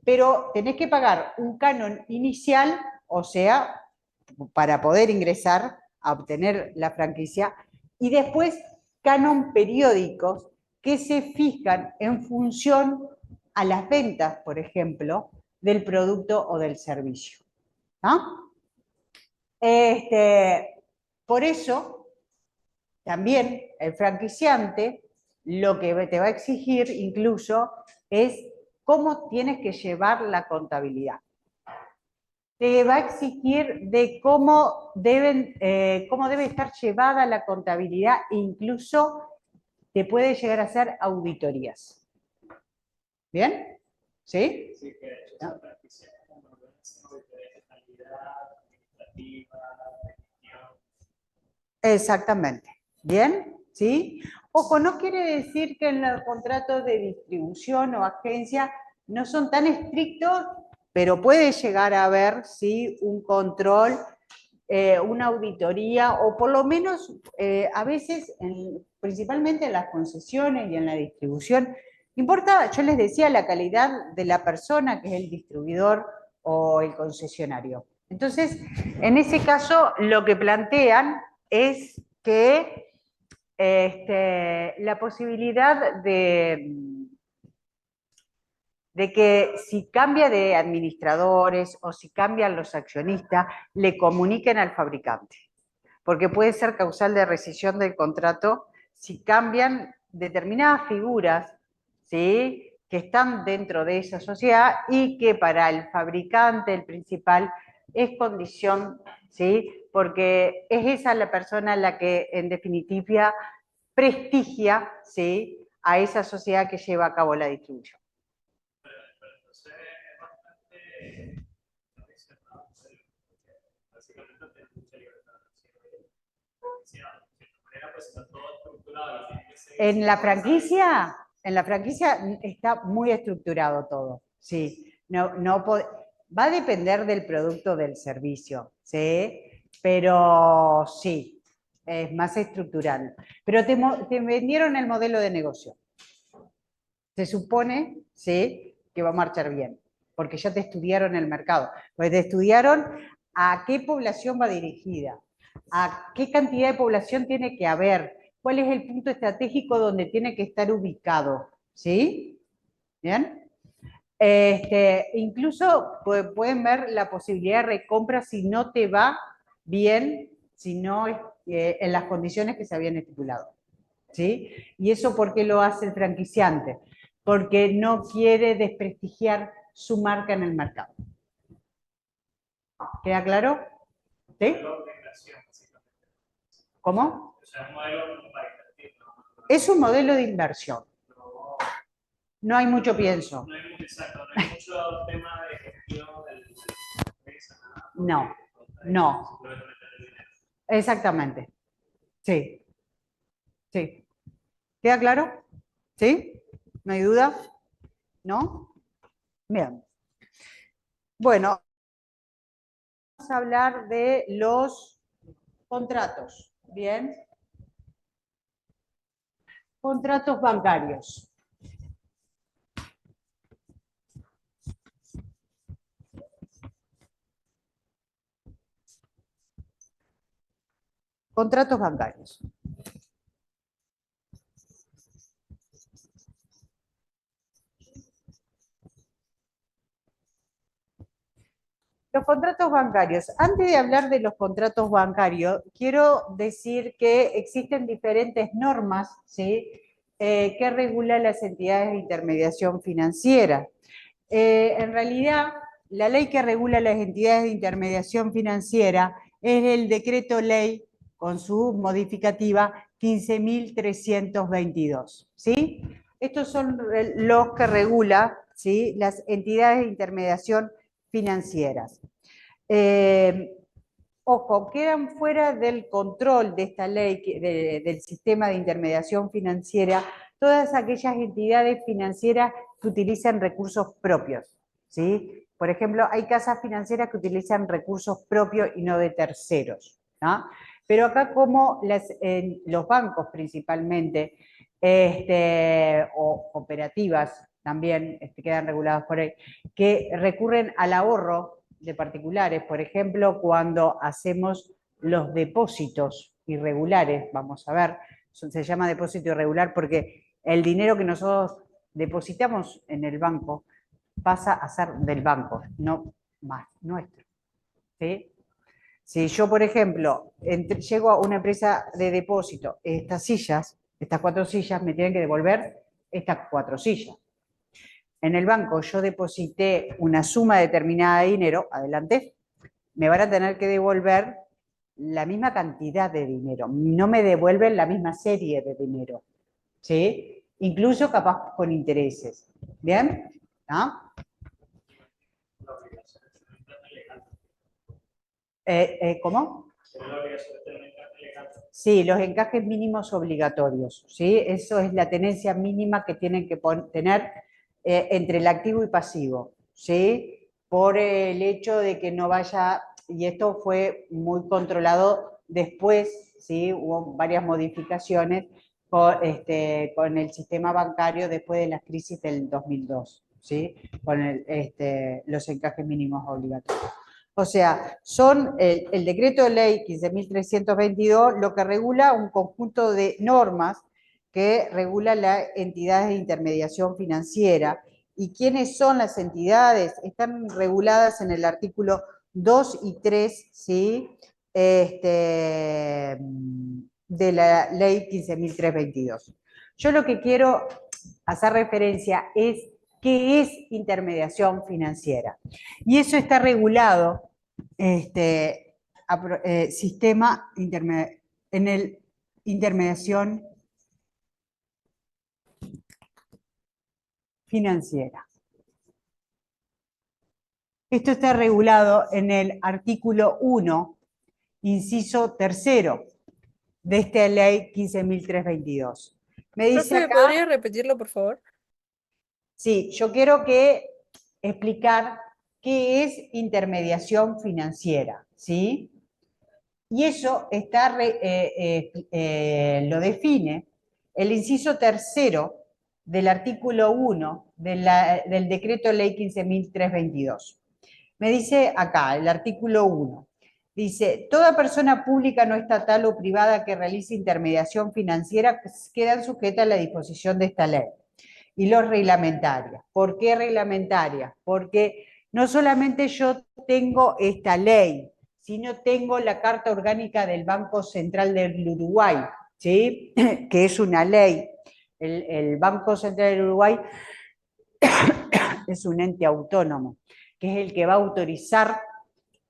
Pero tenés que pagar un canon inicial, o sea, para poder ingresar a obtener la franquicia, y después canon periódicos que se fijan en función a las ventas, por ejemplo, del producto o del servicio. ¿No? Por eso, también el franquiciante lo que te va a exigir incluso es cómo tienes que llevar la contabilidad. Te va a exigir de cómo debe estar llevada la contabilidad e incluso te puede llegar a hacer auditorías. ¿Bien? ¿Sí? Sí, que de hecho esa franquicia como una auditoría de calidad, administrativa, de gestión. Exactamente. ¿Bien? ¿Sí? Ojo, no quiere decir que en los contratos de distribución o agencia no son tan estrictos, pero puede llegar a haber, ¿sí?, un control, una auditoría, o por lo menos a veces, principalmente en las concesiones y en la distribución, importa, yo les decía, la calidad de la persona que es el distribuidor o el concesionario. Entonces, en ese caso, lo que plantean es que la posibilidad de que si cambia de administradores o si cambian los accionistas, le comuniquen al fabricante, porque puede ser causal de rescisión del contrato si cambian determinadas figuras, ¿sí?, que están dentro de esa sociedad y que para el fabricante, el principal, es condición, ¿sí?, porque es esa la persona la que en definitiva prestigia, ¿sí?, a esa sociedad que lleva a cabo la distribución. Pero entonces es bastante, no dice nada, básicamente tiene mucha libertad. De cierta manera, pues está todo estructurado. En la franquicia está muy estructurado todo, sí. Va a depender del producto del servicio, ¿sí? Pero sí, es más estructural. Pero te vendieron el modelo de negocio. Se supone, ¿sí?, que va a marchar bien, porque ya te estudiaron el mercado. Pues te estudiaron a qué población va dirigida, a qué cantidad de población tiene que haber, cuál es el punto estratégico donde tiene que estar ubicado, ¿sí? ¿Bien? Incluso pueden ver la posibilidad de recompra si no te va bien, si no en las condiciones que se habían estipulado, ¿sí? ¿Y eso por qué lo hace el franquiciante? Porque no quiere desprestigiar su marca en el mercado. ¿Queda claro? ¿Sí? ¿Cómo? O sea, un modelo para invertir, ¿no? Es un modelo de inversión. No hay mucho pienso. No hay, exacto, no hay mucho tema de gestión de la empresa, nada. No, no. Exactamente. Sí. Sí. ¿Queda claro? ¿Sí? ¿No hay duda? ¿No? Bien. Bueno, vamos a hablar de los contratos. Bien. Contratos bancarios. Contratos bancarios. Los contratos bancarios. Antes de hablar de los contratos bancarios, quiero decir que existen diferentes normas, ¿sí?, que regulan las entidades de intermediación financiera. En realidad, la ley que regula las entidades de intermediación financiera es el decreto ley con su modificativa 15.322, ¿sí? Estos son los que regula, ¿sí?, las entidades de intermediación financieras. Ojo, quedan fuera del control de esta ley, del sistema de intermediación financiera, todas aquellas entidades financieras que utilizan recursos propios, ¿sí? Por ejemplo, hay casas financieras que utilizan recursos propios y no de terceros, ¿no? Pero acá como los bancos principalmente, o cooperativas también quedan regulados por ahí, que recurren al ahorro de particulares, por ejemplo, cuando hacemos los depósitos irregulares, vamos a ver, se llama depósito irregular porque el dinero que nosotros depositamos en el banco pasa a ser del banco, no más nuestro, ¿sí? Si yo, por ejemplo, llego a una empresa de depósito, estas 4 sillas, me tienen que devolver estas 4 sillas. En el banco yo deposité una suma determinada de dinero, adelante, me van a tener que devolver la misma cantidad de dinero, no me devuelven la misma serie de dinero, ¿sí? incluso capaz con intereses. ¿Bien? ¿Ah? La obligación es tener un encaje legal. ¿Cómo? Tiene la obligación de tener un encaje legal. Sí, los encajes mínimos obligatorios, ¿sí? Eso es la tenencia mínima que tienen que tener entre el activo y pasivo, ¿sí? Por el hecho de que no vaya, y esto fue muy controlado después, ¿sí? Hubo varias modificaciones con el sistema bancario después de la crisis del 2002, ¿sí? Con los encajes mínimos obligatorios. O sea, son el decreto de ley 15.322 lo que regula un conjunto de normas que regula las entidades de intermediación financiera. ¿Y quiénes son las entidades? Están reguladas en el artículo 2 y 3, ¿sí? De la ley 15.322. Yo lo que quiero hacer referencia es qué es intermediación financiera. Y eso está regulado sistema en el intermediación financiera. Esto está regulado en el artículo 1, inciso 3 de esta ley 15.322. Me dice Profe, acá, ¿podría repetirlo, por favor? sí, yo quiero explicar qué es intermediación financiera, ¿sí? Y eso lo define el inciso 3 del artículo 1 del decreto ley 15.322. Me dice acá, el artículo 1, dice, toda persona pública no estatal o privada que realice intermediación financiera quedan sujetas a la disposición de esta ley. Y los reglamentarias. ¿Por qué reglamentarias? Porque no solamente yo tengo esta ley, sino tengo la Carta Orgánica del Banco Central del Uruguay, ¿sí? Que es una ley. El Banco Central del Uruguay es un ente autónomo, que es el que va a autorizar,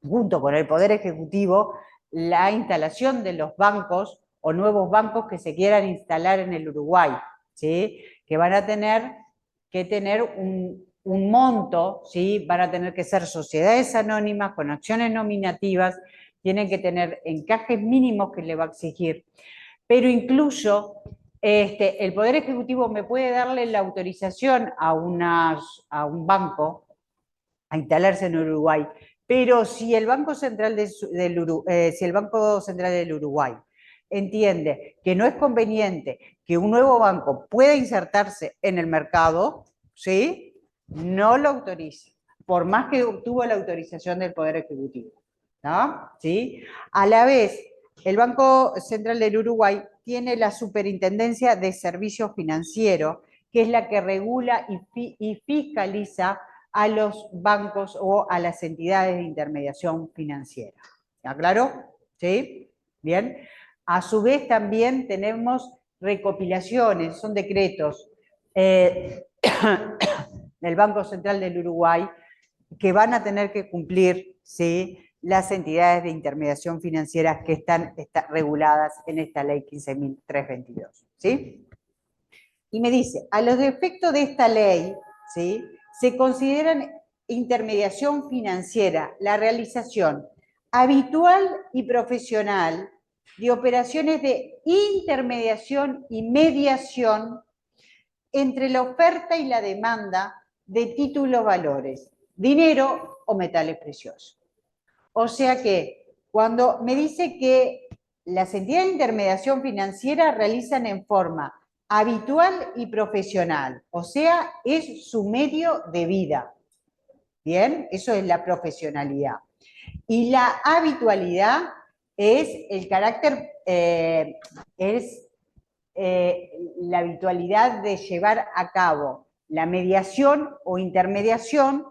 junto con el Poder Ejecutivo, la instalación de los bancos o nuevos bancos que se quieran instalar en el Uruguay, ¿sí? Que van a tener que tener un monto, ¿sí? Van a tener que ser sociedades anónimas con acciones nominativas, tienen que tener encajes mínimos que le va a exigir, pero incluso el Poder Ejecutivo me puede darle la autorización a un banco a instalarse en Uruguay, pero si el Banco Central del Uruguay entiende que no es conveniente que un nuevo banco pueda insertarse en el mercado, ¿sí? No lo autoriza, por más que obtuvo la autorización del Poder Ejecutivo, ¿no? ¿Sí? A la vez, el Banco Central del Uruguay tiene la Superintendencia de Servicios Financieros, que es la que regula y fiscaliza a los bancos o a las entidades de intermediación financiera. ¿Está claro? ¿Sí? Bien. A su vez también tenemos recopilaciones, son decretos del Banco Central del Uruguay que van a tener que cumplir, ¿sí?, las entidades de intermediación financiera que están reguladas en esta ley 15.322. ¿Sí? Y me dice, a los efectos de esta ley, ¿sí?, se consideran intermediación financiera la realización habitual y profesional de operaciones de intermediación y mediación entre la oferta y la demanda de títulos valores, dinero o metales preciosos. O sea que cuando me dice que las entidades de intermediación financiera realizan en forma habitual y profesional, o sea, es su medio de vida. ¿Bien? Eso es la profesionalidad. Y la habitualidad es el carácter, la habitualidad de llevar a cabo la mediación o intermediación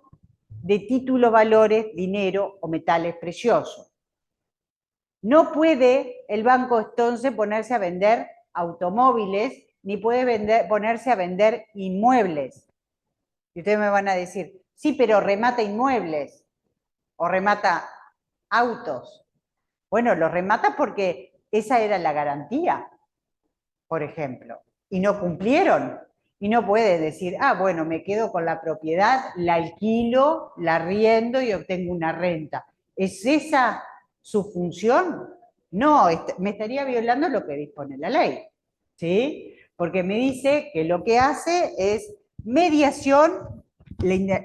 de títulos, valores, dinero o metales preciosos. No puede el banco entonces ponerse a vender automóviles, ni puede ponerse a vender inmuebles. Y ustedes me van a decir, sí, pero remata inmuebles o remata autos. Bueno, los remata porque esa era la garantía, por ejemplo. y no cumplieron. Y no puede decir, ah, bueno, me quedo con la propiedad, la alquilo, la arriendo y obtengo una renta. ¿Es esa su función? No, me estaría violando lo que dispone la ley, ¿sí? Porque me dice que lo que hace es mediación,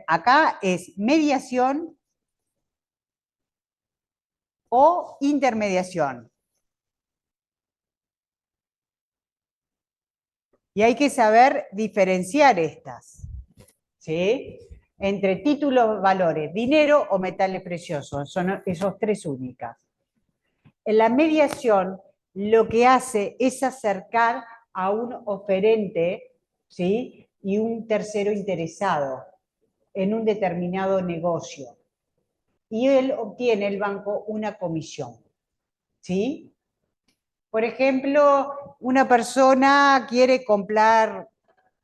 acá es mediación o intermediación. Y hay que saber diferenciar estas, ¿sí? Entre títulos, valores, dinero o metales preciosos. Son esos tres únicas. En la mediación, lo que hace es acercar a un oferente, ¿sí? Y un tercero interesado en un determinado negocio. Y él obtiene, el banco, una comisión, ¿sí? Por ejemplo, una persona quiere comprar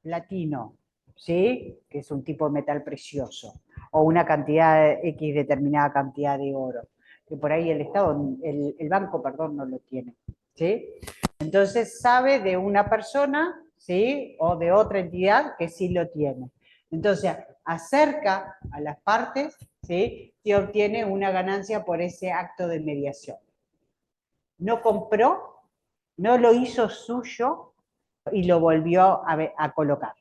platino, ¿sí? Que es un tipo de metal precioso, o una cantidad, X determinada cantidad de oro, que por ahí el Estado, el banco, perdón, no lo tiene, ¿sí? Entonces sabe de una persona, ¿sí? O de otra entidad que sí lo tiene. Entonces acerca a las partes, ¿sí? Y obtiene una ganancia por ese acto de mediación. No compró, no lo hizo suyo y lo volvió a colocar.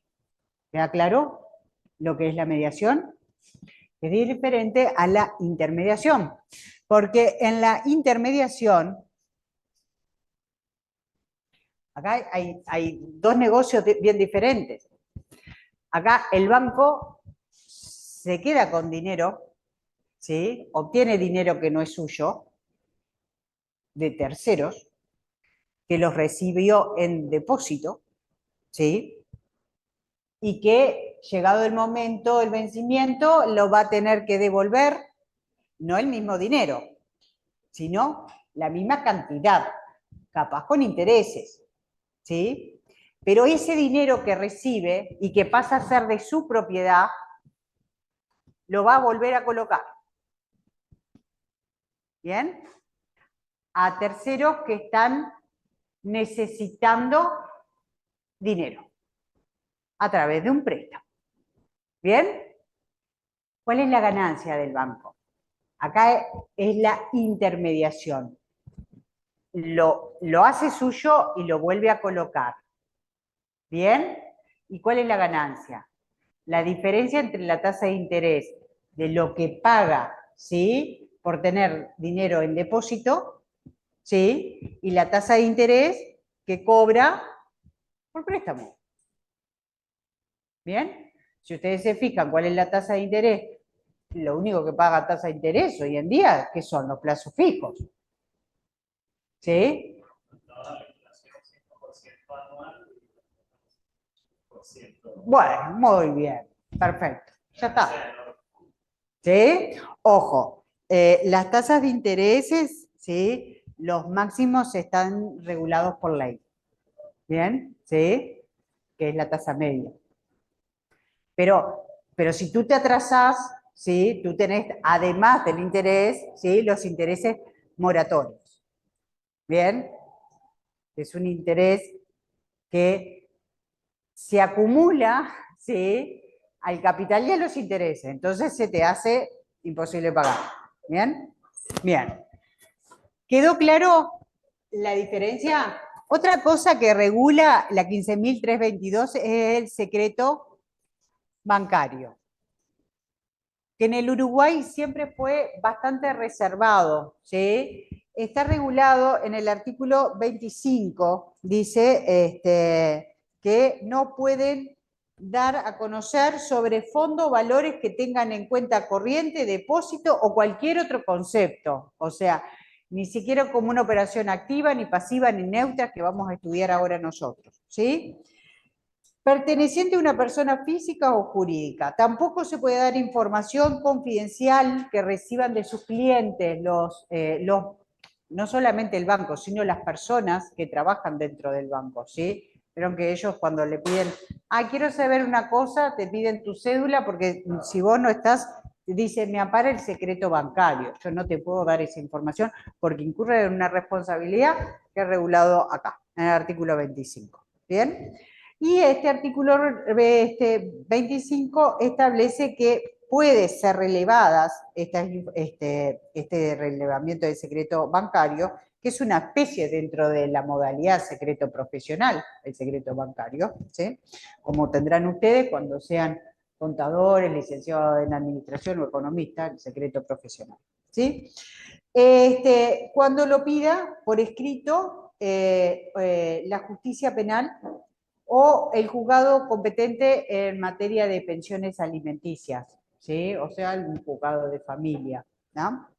¿Queda claro lo que es la mediación? Es diferente a la intermediación, porque en la intermediación, acá hay dos negocios bien diferentes. Acá el banco se queda con dinero, ¿sí? Obtiene dinero que no es suyo, de terceros, que los recibió en depósito, ¿sí? Y que llegado el momento, el vencimiento, lo va a tener que devolver, no el mismo dinero, sino la misma cantidad, capaz con intereses, ¿sí? Pero ese dinero que recibe y que pasa a ser de su propiedad, lo va a volver a colocar. ¿Bien? A terceros que están necesitando dinero a través de un préstamo. ¿Bien? ¿Cuál es la ganancia del banco? Acá es la intermediación. Lo hace suyo y lo vuelve a colocar. ¿Bien? ¿Y cuál es la ganancia? La diferencia entre la tasa de interés de lo que paga, ¿sí? Por tener dinero en depósito, ¿sí? Y la tasa de interés que cobra por préstamo. ¿Bien? Si ustedes se fijan cuál es la tasa de interés, lo único que paga tasa de interés hoy en día, ¿qué son? Los plazos fijos. ¿Sí? Bueno, muy bien, perfecto, ya está. ¿Sí? Ojo, las tasas de intereses, ¿sí? Los máximos están regulados por ley. ¿Bien? ¿Sí? Que es la tasa media. Pero si tú te atrasás, ¿sí? Tú tenés, además del interés, ¿sí? Los intereses moratorios. ¿Bien? Es un interés que se acumula, ¿sí? Al capital y a los intereses. Entonces se te hace imposible pagar. ¿Bien? Bien. ¿Quedó claro la diferencia? Otra cosa que regula la 15.322 es el secreto bancario, que en el Uruguay siempre fue bastante reservado, ¿sí? Está regulado en el artículo 25, dice que no pueden dar a conocer sobre fondo valores que tengan en cuenta corriente, depósito o cualquier otro concepto. O sea, ni siquiera como una operación activa, ni pasiva, ni neutra, que vamos a estudiar ahora nosotros, ¿sí? Perteneciente a una persona física o jurídica. Tampoco se puede dar información confidencial que reciban de sus clientes no solamente el banco, sino las personas que trabajan dentro del banco, ¿sí? Vieron que ellos cuando le piden, quiero saber una cosa, te piden tu cédula, porque si vos no estás, dice, me ampara el secreto bancario. Yo no te puedo dar esa información porque incurre en una responsabilidad que es regulado acá, en el artículo 25. ¿Bien? Y este artículo 25 establece que puede ser relevadas este relevamiento de secreto bancario, que es una especie dentro de la modalidad secreto profesional, el secreto bancario, ¿sí? Como tendrán ustedes cuando sean contadores, licenciados en administración o economistas, el secreto profesional, ¿sí? Cuando lo pida por escrito la justicia penal o el juzgado competente en materia de pensiones alimenticias, ¿sí? O sea, el juzgado de familia, ¿no?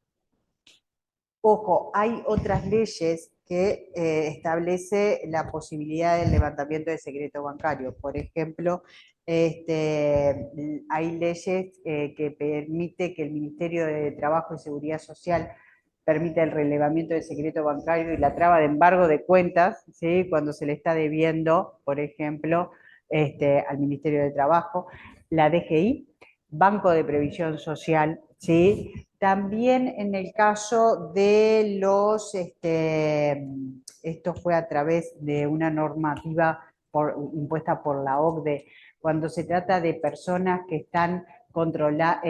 Ojo, hay otras leyes que establece la posibilidad del levantamiento de secreto bancario. Por ejemplo, hay leyes que permite que el Ministerio de Trabajo y Seguridad Social permita el relevamiento del secreto bancario y la traba de embargo de cuentas, ¿sí? Cuando se le está debiendo, por ejemplo, al Ministerio de Trabajo, la DGI, Banco de Previsión Social, ¿sí? También en el caso de los, esto fue a través de una normativa impuesta por la OCDE, cuando se trata de personas que están controladas,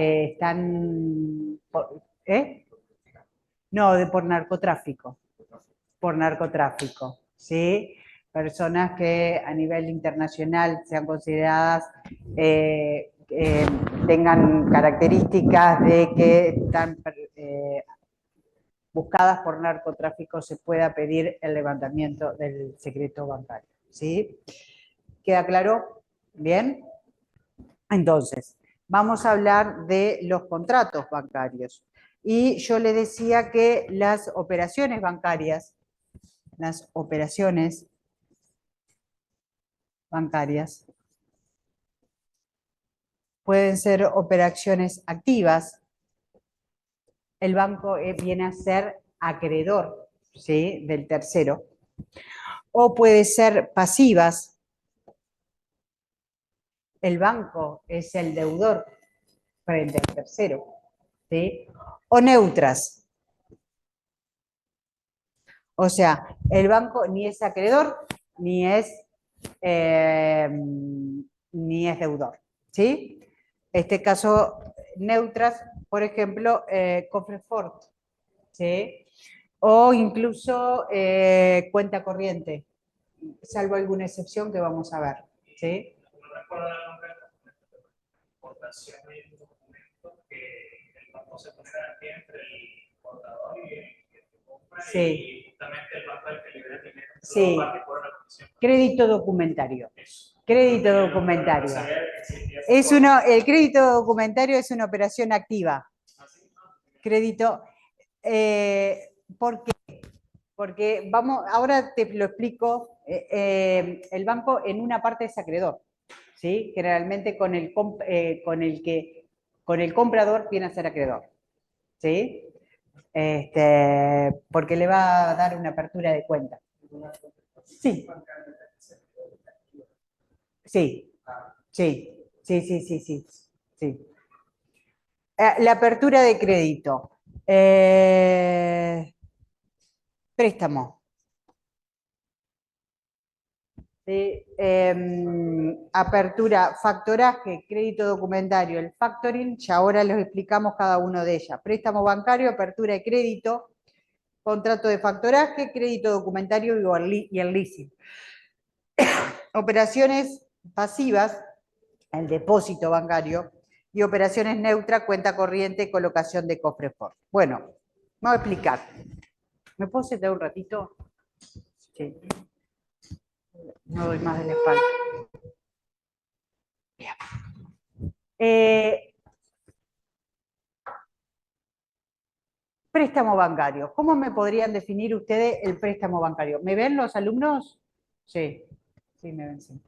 no, por narcotráfico, ¿sí? Personas que a nivel internacional sean consideradas, tengan características de que están buscadas por narcotráfico, se pueda pedir el levantamiento del secreto bancario, ¿sí? ¿Queda claro? ¿Bien? Entonces, vamos a hablar de los contratos bancarios. Y yo le decía que las operaciones bancarias pueden ser operaciones activas. El banco viene a ser acreedor, ¿sí?, del tercero. O puede ser pasivas. El banco es el deudor frente al tercero, ¿sí? O neutras. O sea, el banco ni es acreedor ni es deudor, ¿sí? Este caso, neutras, por ejemplo, Cofrefort, ¿sí? O incluso cuenta corriente, salvo alguna excepción que vamos a ver, ¿sí? No recuerdo el nombre del documento, pero importación hay un documento que el banco se pone garantía entre el importador y el que compra, Sí. y justamente el banco es el que libera el dinero. Sí. Crédito documentario. Crédito documentario. El crédito documentario es una operación activa. Crédito. ¿Por qué? Porque ahora te lo explico. El banco en una parte es acreedor, ¿sí? Generalmente con el comprador viene a ser acreedor, ¿sí? Porque le va a dar una apertura de cuenta. Sí. Sí, sí. La apertura de crédito. Préstamo. Sí, apertura, factoraje, crédito documentario, el factoring, ya ahora los explicamos cada uno de ellas. Préstamo bancario, apertura de crédito, contrato de factoraje, crédito documentario y el leasing. Operaciones pasivas, el depósito bancario, y operaciones neutras, cuenta corriente, colocación de Cofrefort. Bueno, vamos a explicar. ¿Me puedo sentar un ratito? Sí. No doy más de la espalda. Préstamo bancario. ¿Cómo me podrían definir ustedes el préstamo bancario? ¿Me ven los alumnos? Sí, sí me ven. Sí.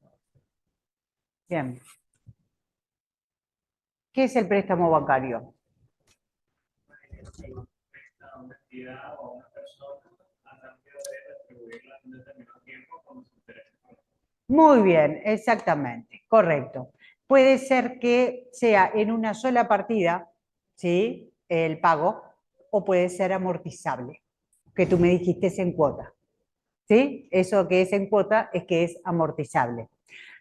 Bien. ¿Qué es el préstamo bancario? Muy bien, exactamente, correcto. Puede ser que sea en una sola partida, ¿sí?, el pago, o puede ser amortizable, que tú me dijiste es en cuota, ¿sí? Eso que es en cuota es que es amortizable.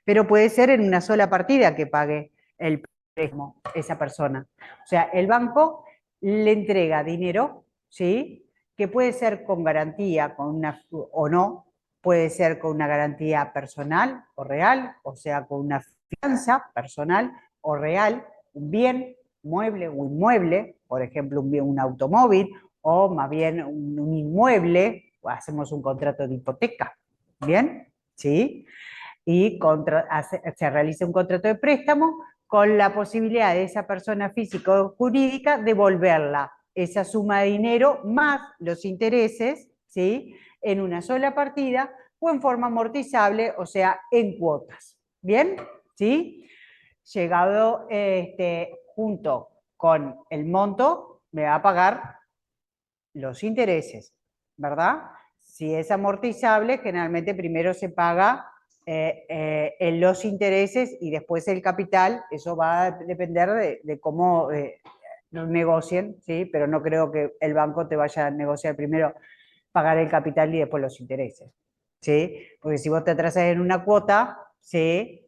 pero puede ser en una sola partida que pague el préstamo esa persona. O sea, el banco le entrega dinero, ¿sí? Que puede ser con garantía o no, puede ser con una garantía personal o real, o sea, con una fianza personal o real, un bien mueble o inmueble, por ejemplo, un automóvil, o más bien un inmueble, o hacemos un contrato de hipoteca, ¿bien? ¿Sí? Y se realiza un contrato de préstamo con la posibilidad de esa persona física o jurídica devolverla, esa suma de dinero más los intereses, ¿sí? En una sola partida o en forma amortizable, o sea, en cuotas. ¿Bien? ¿Sí? Llegado junto con el monto, me va a pagar los intereses, ¿verdad? Si es amortizable, generalmente primero se paga en los intereses y después el capital. Eso va a depender de cómo lo negocien, ¿sí? Pero no creo que el banco te vaya a negociar primero pagar el capital y después los intereses, ¿sí? Porque si vos te atrasas en una cuota, ¿sí?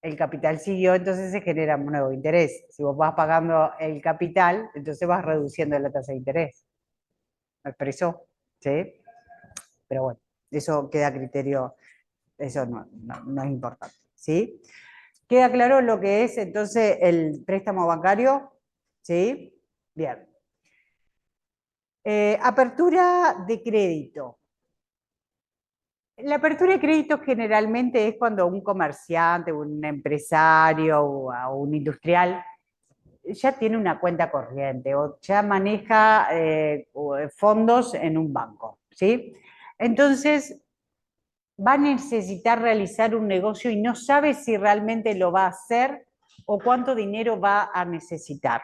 El capital siguió, entonces se genera un nuevo interés. Si vos vas pagando el capital, entonces vas reduciendo la tasa de interés. ¿Me expresó? ¿Sí? Pero bueno, eso queda a criterio, eso no es importante. ¿Sí? ¿Queda claro lo que es entonces el préstamo bancario? ¿Sí? Bien. Apertura de crédito. La apertura de crédito generalmente es cuando un comerciante, un empresario o un industrial ya tiene una cuenta corriente o ya maneja fondos en un banco, ¿sí? Entonces, va a necesitar realizar un negocio y no sabe si realmente lo va a hacer o cuánto dinero va a necesitar.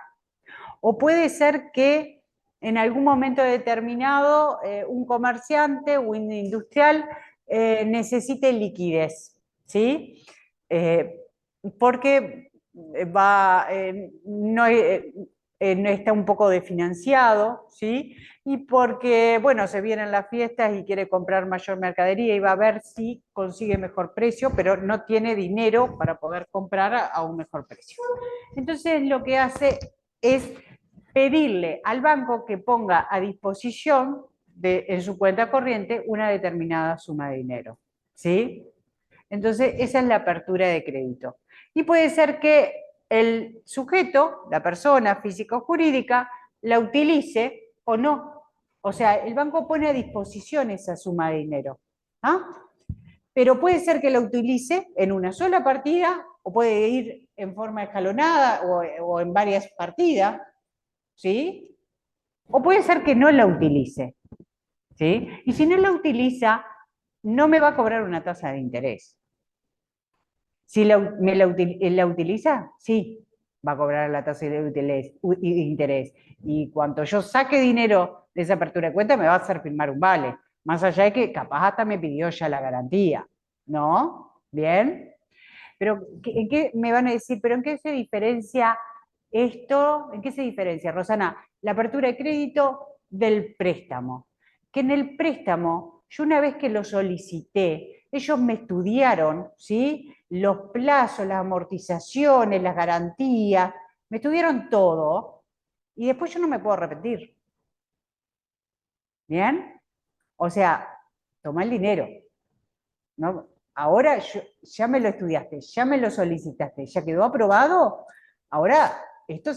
O puede ser que en algún momento determinado un comerciante o un industrial necesite liquidez, ¿sí? Porque no está un poco desfinanciado, ¿sí? Y porque, bueno, se vienen las fiestas y quiere comprar mayor mercadería y va a ver si consigue mejor precio, pero no tiene dinero para poder comprar a un mejor precio. Entonces lo que hace es pedirle al banco que ponga a disposición en su cuenta corriente una determinada suma de dinero, ¿sí? Entonces, esa es la apertura de crédito. Y puede ser que el sujeto, la persona física o jurídica, la utilice o no. O sea, el banco pone a disposición esa suma de dinero. ¿Ah? Pero puede ser que la utilice en una sola partida o puede ir en forma escalonada o en varias partidas, ¿sí? O puede ser que no la utilice, ¿sí? Y si no la utiliza, no me va a cobrar una tasa de interés. Si la utiliza, sí, va a cobrar la tasa de interés. Y cuanto yo saque dinero de esa apertura de cuenta, me va a hacer firmar un vale. Más allá de que capaz hasta me pidió ya la garantía, ¿no? ¿Bien? Pero, ¿en qué me van a decir? ¿Pero en qué se diferencia esto? ¿En qué se diferencia, Rosana? La apertura de crédito del préstamo. Que en el préstamo, yo una vez que lo solicité, ellos me estudiaron, ¿sí? Los plazos, las amortizaciones, las garantías, me estudiaron todo, y después yo no me puedo arrepentir. ¿Bien? O sea, toma el dinero, ¿no? Ahora ya me lo estudiaste, ya me lo solicitaste, ya quedó aprobado, ahora esto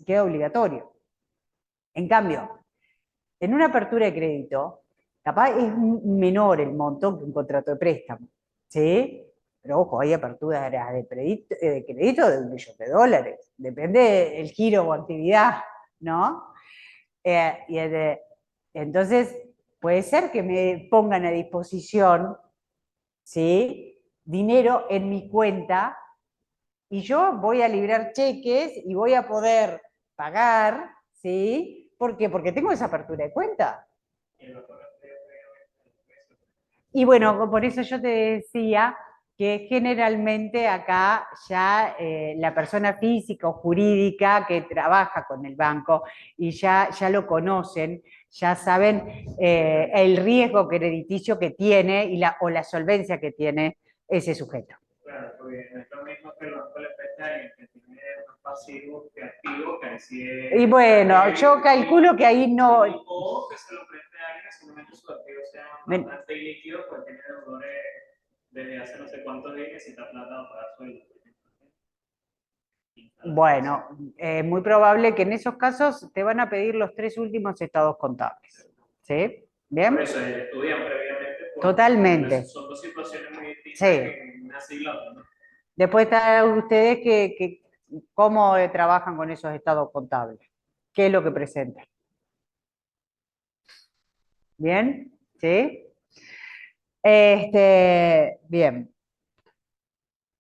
queda obligatorio. En cambio, en una apertura de crédito, capaz es menor el monto que un contrato de préstamo, ¿sí? Pero ojo, hay aperturas de crédito de $1 millón, depende del giro o actividad, ¿no? Entonces, puede ser que me pongan a disposición, ¿sí? Dinero en mi cuenta y yo voy a librar cheques y voy a poder pagar, ¿sí? ¿Por qué? Porque tengo esa apertura de cuenta. Y bueno, por eso yo te decía que generalmente acá ya la persona física o jurídica que trabaja con el banco y ya lo conocen, ya saben el riesgo crediticio que tiene o la solvencia que tiene ese sujeto. Claro, porque no es lo mismo que el banco le preste a alguien que tiene más pasivos que activos, que ahí sí es... Y bueno, yo calculo que ahí no... O que se lo preste a alguien que simplemente sus activos sean Men- bastante líquidos, porque tiene deudores desde hace no sé cuántos días y necesita plata para pagar sueldo. Bueno, muy probable que en esos casos te van a pedir los 3 últimos estados contables. ¿Sí? ¿Bien? Por eso estudian previamente. Totalmente. Son dos situaciones muy distintas Sí. que una sí y la otra, ¿no? Después están ustedes que cómo trabajan con esos estados contables. ¿Qué es lo que presentan? ¿Bien? ¿Sí? Bien.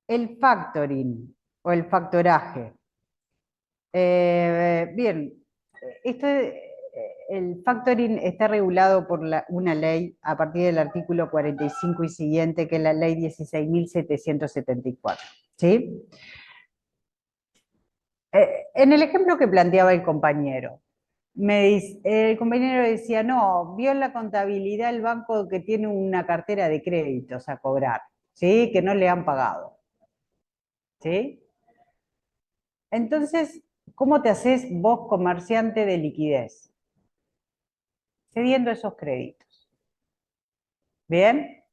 El factoring o el factoraje. Bien, el factoring está regulado por una ley a partir del artículo 45 y siguiente, que es la ley 16.774. ¿Sí? En el ejemplo que planteaba el compañero, el compañero decía, no, vio en la contabilidad el banco que tiene una cartera de créditos a cobrar, ¿sí? Que no le han pagado. ¿Sí? Entonces, ¿cómo te haces vos comerciante de liquidez? Cediendo esos créditos. ¿Bien?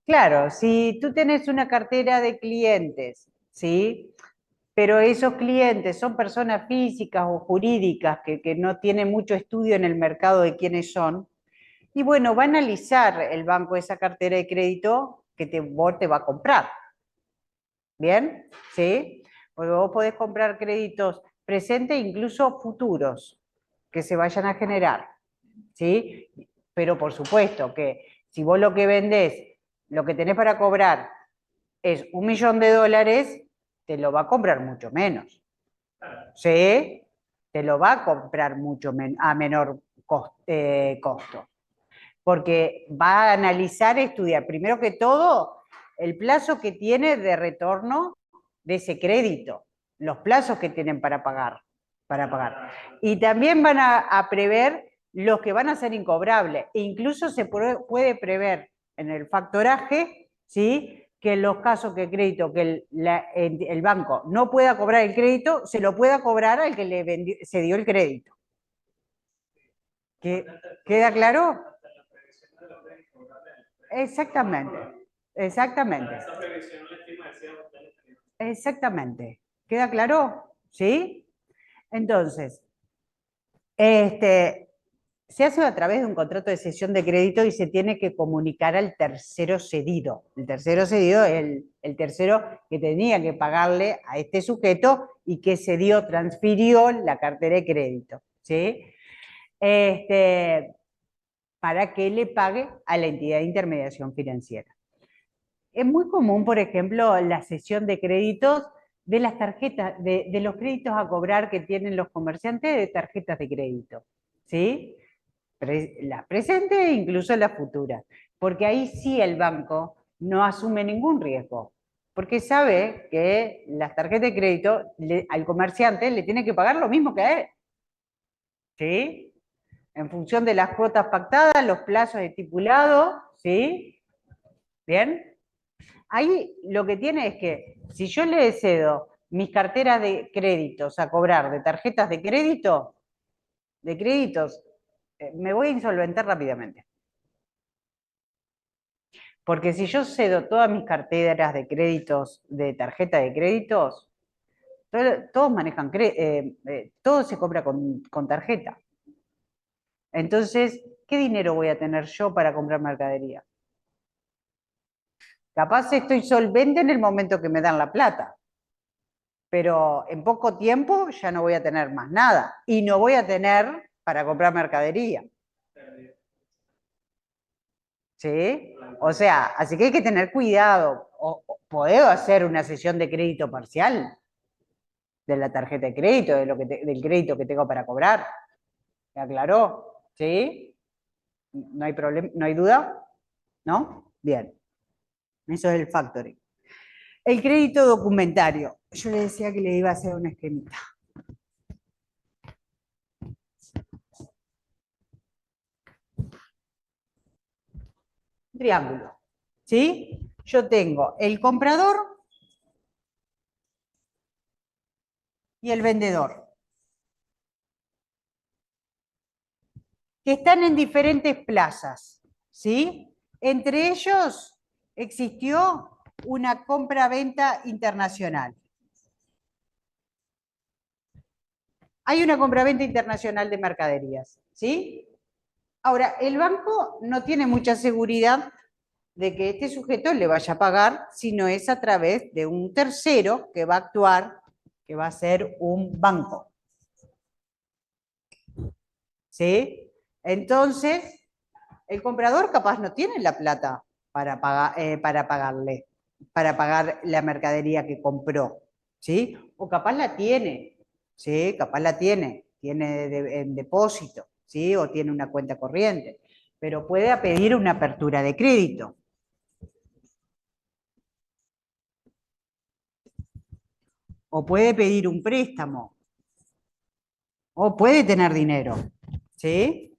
Claro, si tú tenés una cartera de clientes, ¿sí? Pero esos clientes son personas físicas o jurídicas que no tienen mucho estudio en el mercado de quiénes son, y bueno, va a analizar el banco esa cartera de crédito que vos te va a comprar. ¿Bien? ¿Sí? Porque vos podés comprar créditos presentes e incluso futuros que se vayan a generar. ¿Sí? Pero por supuesto que si vos lo que vendés, lo que tenés para cobrar es $1.000.000, te lo va a comprar mucho menos. ¿Sí? Te lo va a comprar a menor costo. Porque va a analizar, estudiar, primero que todo, el plazo que tiene de retorno de ese crédito, los plazos que tienen para pagar. Y también van a prever los que van a ser incobrables. E incluso se puede prever en el factoraje, ¿sí? Que en los casos que el banco no pueda cobrar el crédito, se lo pueda cobrar al que se dio el crédito. ¿Queda claro? Exactamente, exactamente. Exactamente. ¿Queda claro? ¿Sí? Entonces, se hace a través de un contrato de cesión de crédito y se tiene que comunicar al tercero cedido. El tercero cedido es el tercero que tenía que pagarle a este sujeto y que cedió, transfirió la cartera de crédito. ¿Sí? Para que le pague a la entidad de intermediación financiera. Es muy común, por ejemplo, la cesión de créditos de las tarjetas, de los créditos a cobrar que tienen los comerciantes de tarjetas de crédito, ¿sí? Las presentes e incluso las futuras, porque ahí sí el banco no asume ningún riesgo, porque sabe que las tarjetas de crédito al comerciante le tiene que pagar lo mismo que a él, ¿sí? En función de las cuotas pactadas, los plazos estipulados, ¿sí? ¿Bien? Ahí lo que tiene es que si yo le cedo mis carteras de créditos a cobrar de tarjetas de créditos, me voy a insolventar rápidamente. Porque si yo cedo todas mis carteras de créditos, de tarjeta de créditos, todos manejan, todo se compra con tarjeta. Entonces, ¿qué dinero voy a tener yo para comprar mercadería? Capaz estoy solvente en el momento que me dan la plata, pero en poco tiempo ya no voy a tener más nada y no voy a tener para comprar mercadería. ¿Sí? O sea, así que hay que tener cuidado. ¿Puedo hacer una sesión de crédito parcial de la tarjeta de crédito, del crédito que tengo para cobrar? ¿Me aclaró? ¿Sí? ¿No hay problema? ¿No hay duda? ¿No? Bien. Eso es el factoring. El crédito documentario. Yo le decía que le iba a hacer una esquemita. Triángulo. ¿Sí? Yo tengo el comprador y el vendedor, que están en diferentes plazas, ¿sí? Entre ellos existió una compra-venta internacional. Hay una compra-venta internacional de mercaderías, ¿sí? Ahora, el banco no tiene mucha seguridad de que este sujeto le vaya a pagar si no es a través de un tercero que va a actuar, que va a ser un banco. ¿Sí? Entonces, el comprador capaz no tiene la plata para pagarle, para pagar la mercadería que compró, ¿sí? O capaz la tiene, ¿sí? Capaz la tiene en depósito, ¿sí? O tiene una cuenta corriente, pero puede pedir una apertura de crédito. O puede pedir un préstamo, o puede tener dinero, ¿sí?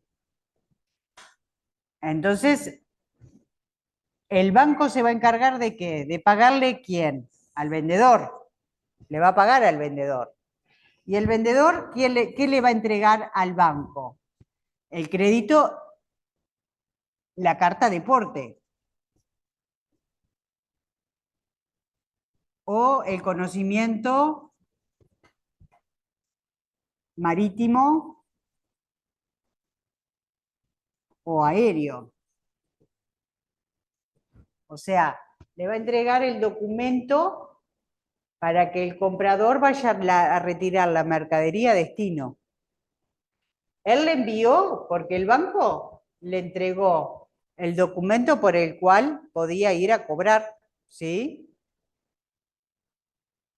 Entonces, el banco se va a encargar de ¿qué? De pagarle ¿quién? Al vendedor. Le va a pagar al vendedor. ¿Y el vendedor qué le va a entregar al banco? El crédito, la carta de porte. O el conocimiento marítimo o aéreo. O sea, le va a entregar el documento para que el comprador vaya a retirar la mercadería a destino. Él le envió porque el banco le entregó el documento por el cual podía ir a cobrar, ¿sí?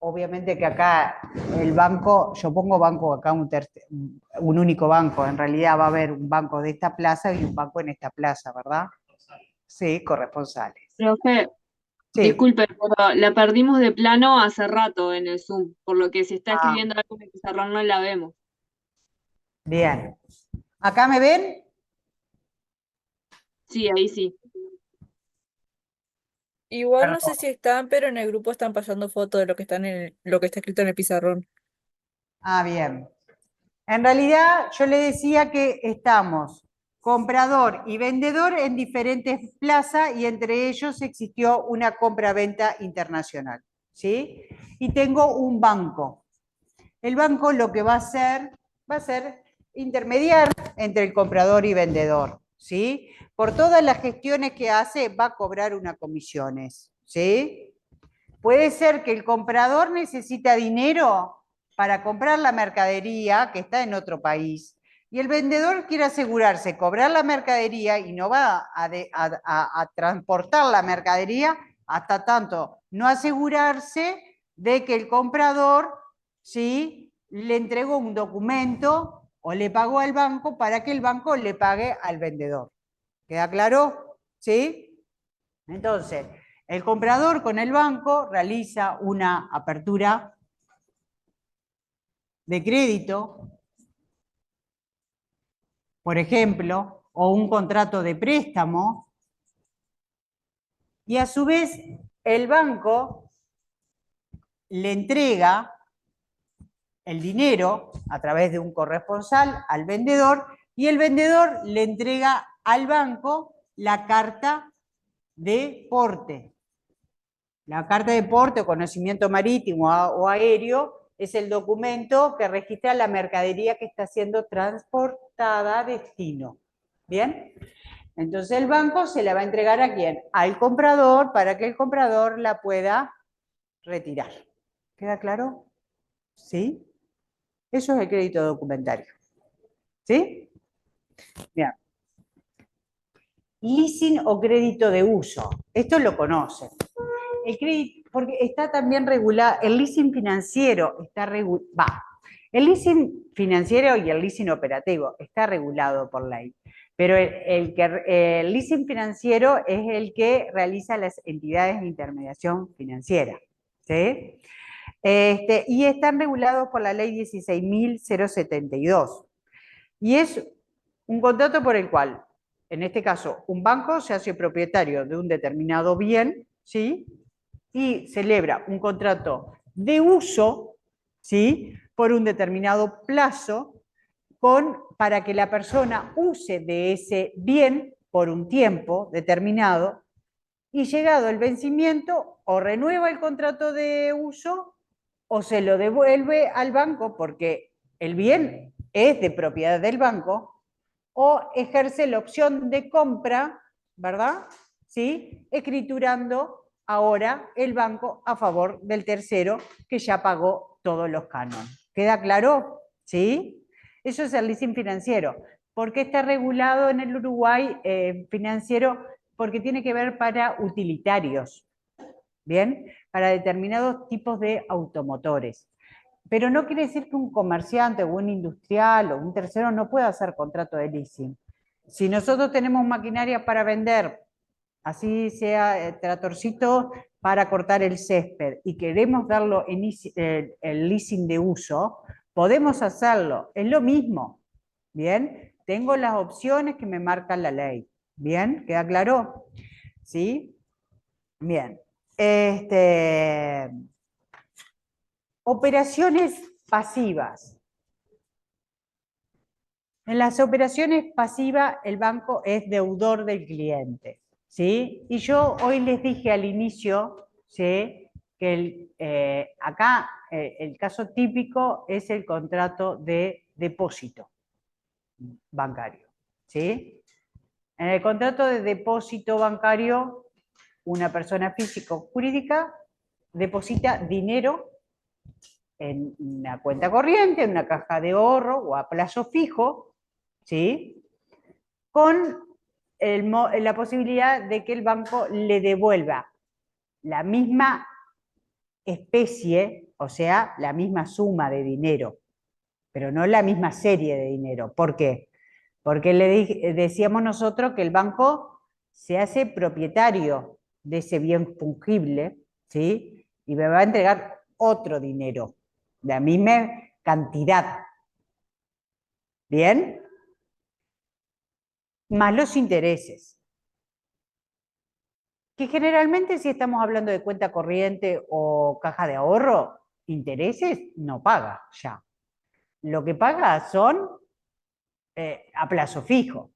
Obviamente que acá el banco, yo pongo banco acá un único banco, en realidad va a haber un banco de esta plaza y un banco en esta plaza, ¿verdad? Sí, corresponsales. Profe, Sí. disculpe, pero la perdimos de plano hace rato en el Zoom, por lo que si está Ah. escribiendo algo en el pizarrón no la vemos. Bien. ¿Acá me ven? Sí, ahí sí. Igual no sé si están, pero en el grupo están pasando fotos de lo que están lo que está escrito en el pizarrón. Ah, bien. En realidad yo le decía que estamos comprador y vendedor en diferentes plazas y entre ellos existió una compra-venta internacional, ¿sí? Y tengo un banco. El banco lo que va a ser intermediar entre el comprador y vendedor, ¿sí? Por todas las gestiones que hace va a cobrar unas comisiones, ¿sí? Puede ser que el comprador necesita dinero para comprar la mercadería que está en otro país y el vendedor quiere asegurarse, cobrar la mercadería y no va a transportar la mercadería hasta tanto no asegurarse de que el comprador, ¿sí?, le entregó un documento o le pagó al banco para que el banco le pague al vendedor. ¿Queda claro? ¿Sí? Entonces, el comprador con el banco realiza una apertura de crédito, por ejemplo, o un contrato de préstamo, y a su vez el banco le entrega el dinero a través de un corresponsal al vendedor y el vendedor le entrega al banco la carta de porte. La carta de porte o conocimiento marítimo o aéreo es el documento que registra la mercadería que está siendo transportada a destino. ¿Bien? Entonces el banco se la va a entregar ¿a quién? Al comprador para que el comprador la pueda retirar. ¿Queda claro? ¿Sí? Eso es el crédito documentario. ¿Sí? Bien. Leasing o crédito de uso. Esto lo conocen. El crédito, porque está también regulado, el leasing financiero está regulado. El leasing financiero y el leasing operativo está regulado por ley, pero el leasing financiero es el que realiza las entidades de intermediación financiera, ¿sí? Y están regulados por la ley 16.072. Y es un contrato por el cual, en este caso, un banco se hace propietario de un determinado bien, ¿sí?, y celebra un contrato de uso, ¿sí?, por un determinado plazo para que la persona use de ese bien por un tiempo determinado y llegado el vencimiento o renueva el contrato de uso o se lo devuelve al banco porque el bien es de propiedad del banco o ejerce la opción de compra, ¿verdad? ¿Sí? Escriturando ahora el banco a favor del tercero que ya pagó todos los cánones. ¿Queda claro? ¿Sí? Eso es el leasing financiero. ¿Por qué está regulado en el Uruguay financiero? Porque tiene que ver para utilitarios, ¿bien? Para determinados tipos de automotores. Pero no quiere decir que un comerciante o un industrial o un tercero no pueda hacer contrato de leasing. Si nosotros tenemos maquinaria para vender, así sea tratorcito para cortar el césped, y queremos darlo en el leasing de uso, podemos hacerlo. Es lo mismo, ¿bien? Tengo las opciones que me marca la ley. ¿Bien? ¿Queda claro? ¿Sí? Bien. Operaciones pasivas. En las operaciones pasivas, el banco es deudor del cliente, ¿sí? Y yo hoy les dije al inicio, ¿sí? Que acá el caso típico es el contrato de depósito bancario, ¿sí? En el contrato de depósito bancario, una persona física o jurídica deposita dinero en una cuenta corriente, en una caja de ahorro o a plazo fijo, ¿sí? Con la posibilidad de que el banco le devuelva la misma especie, o sea, la misma suma de dinero, pero no la misma serie de dinero. ¿Por qué? Porque decíamos nosotros que el banco se hace propietario de ese bien fungible, ¿sí? Y me va a entregar otro dinero, de la misma cantidad. ¿Bien? Más los intereses. Que generalmente si estamos hablando de cuenta corriente o caja de ahorro, intereses no paga ya. Lo que paga son a plazo fijo.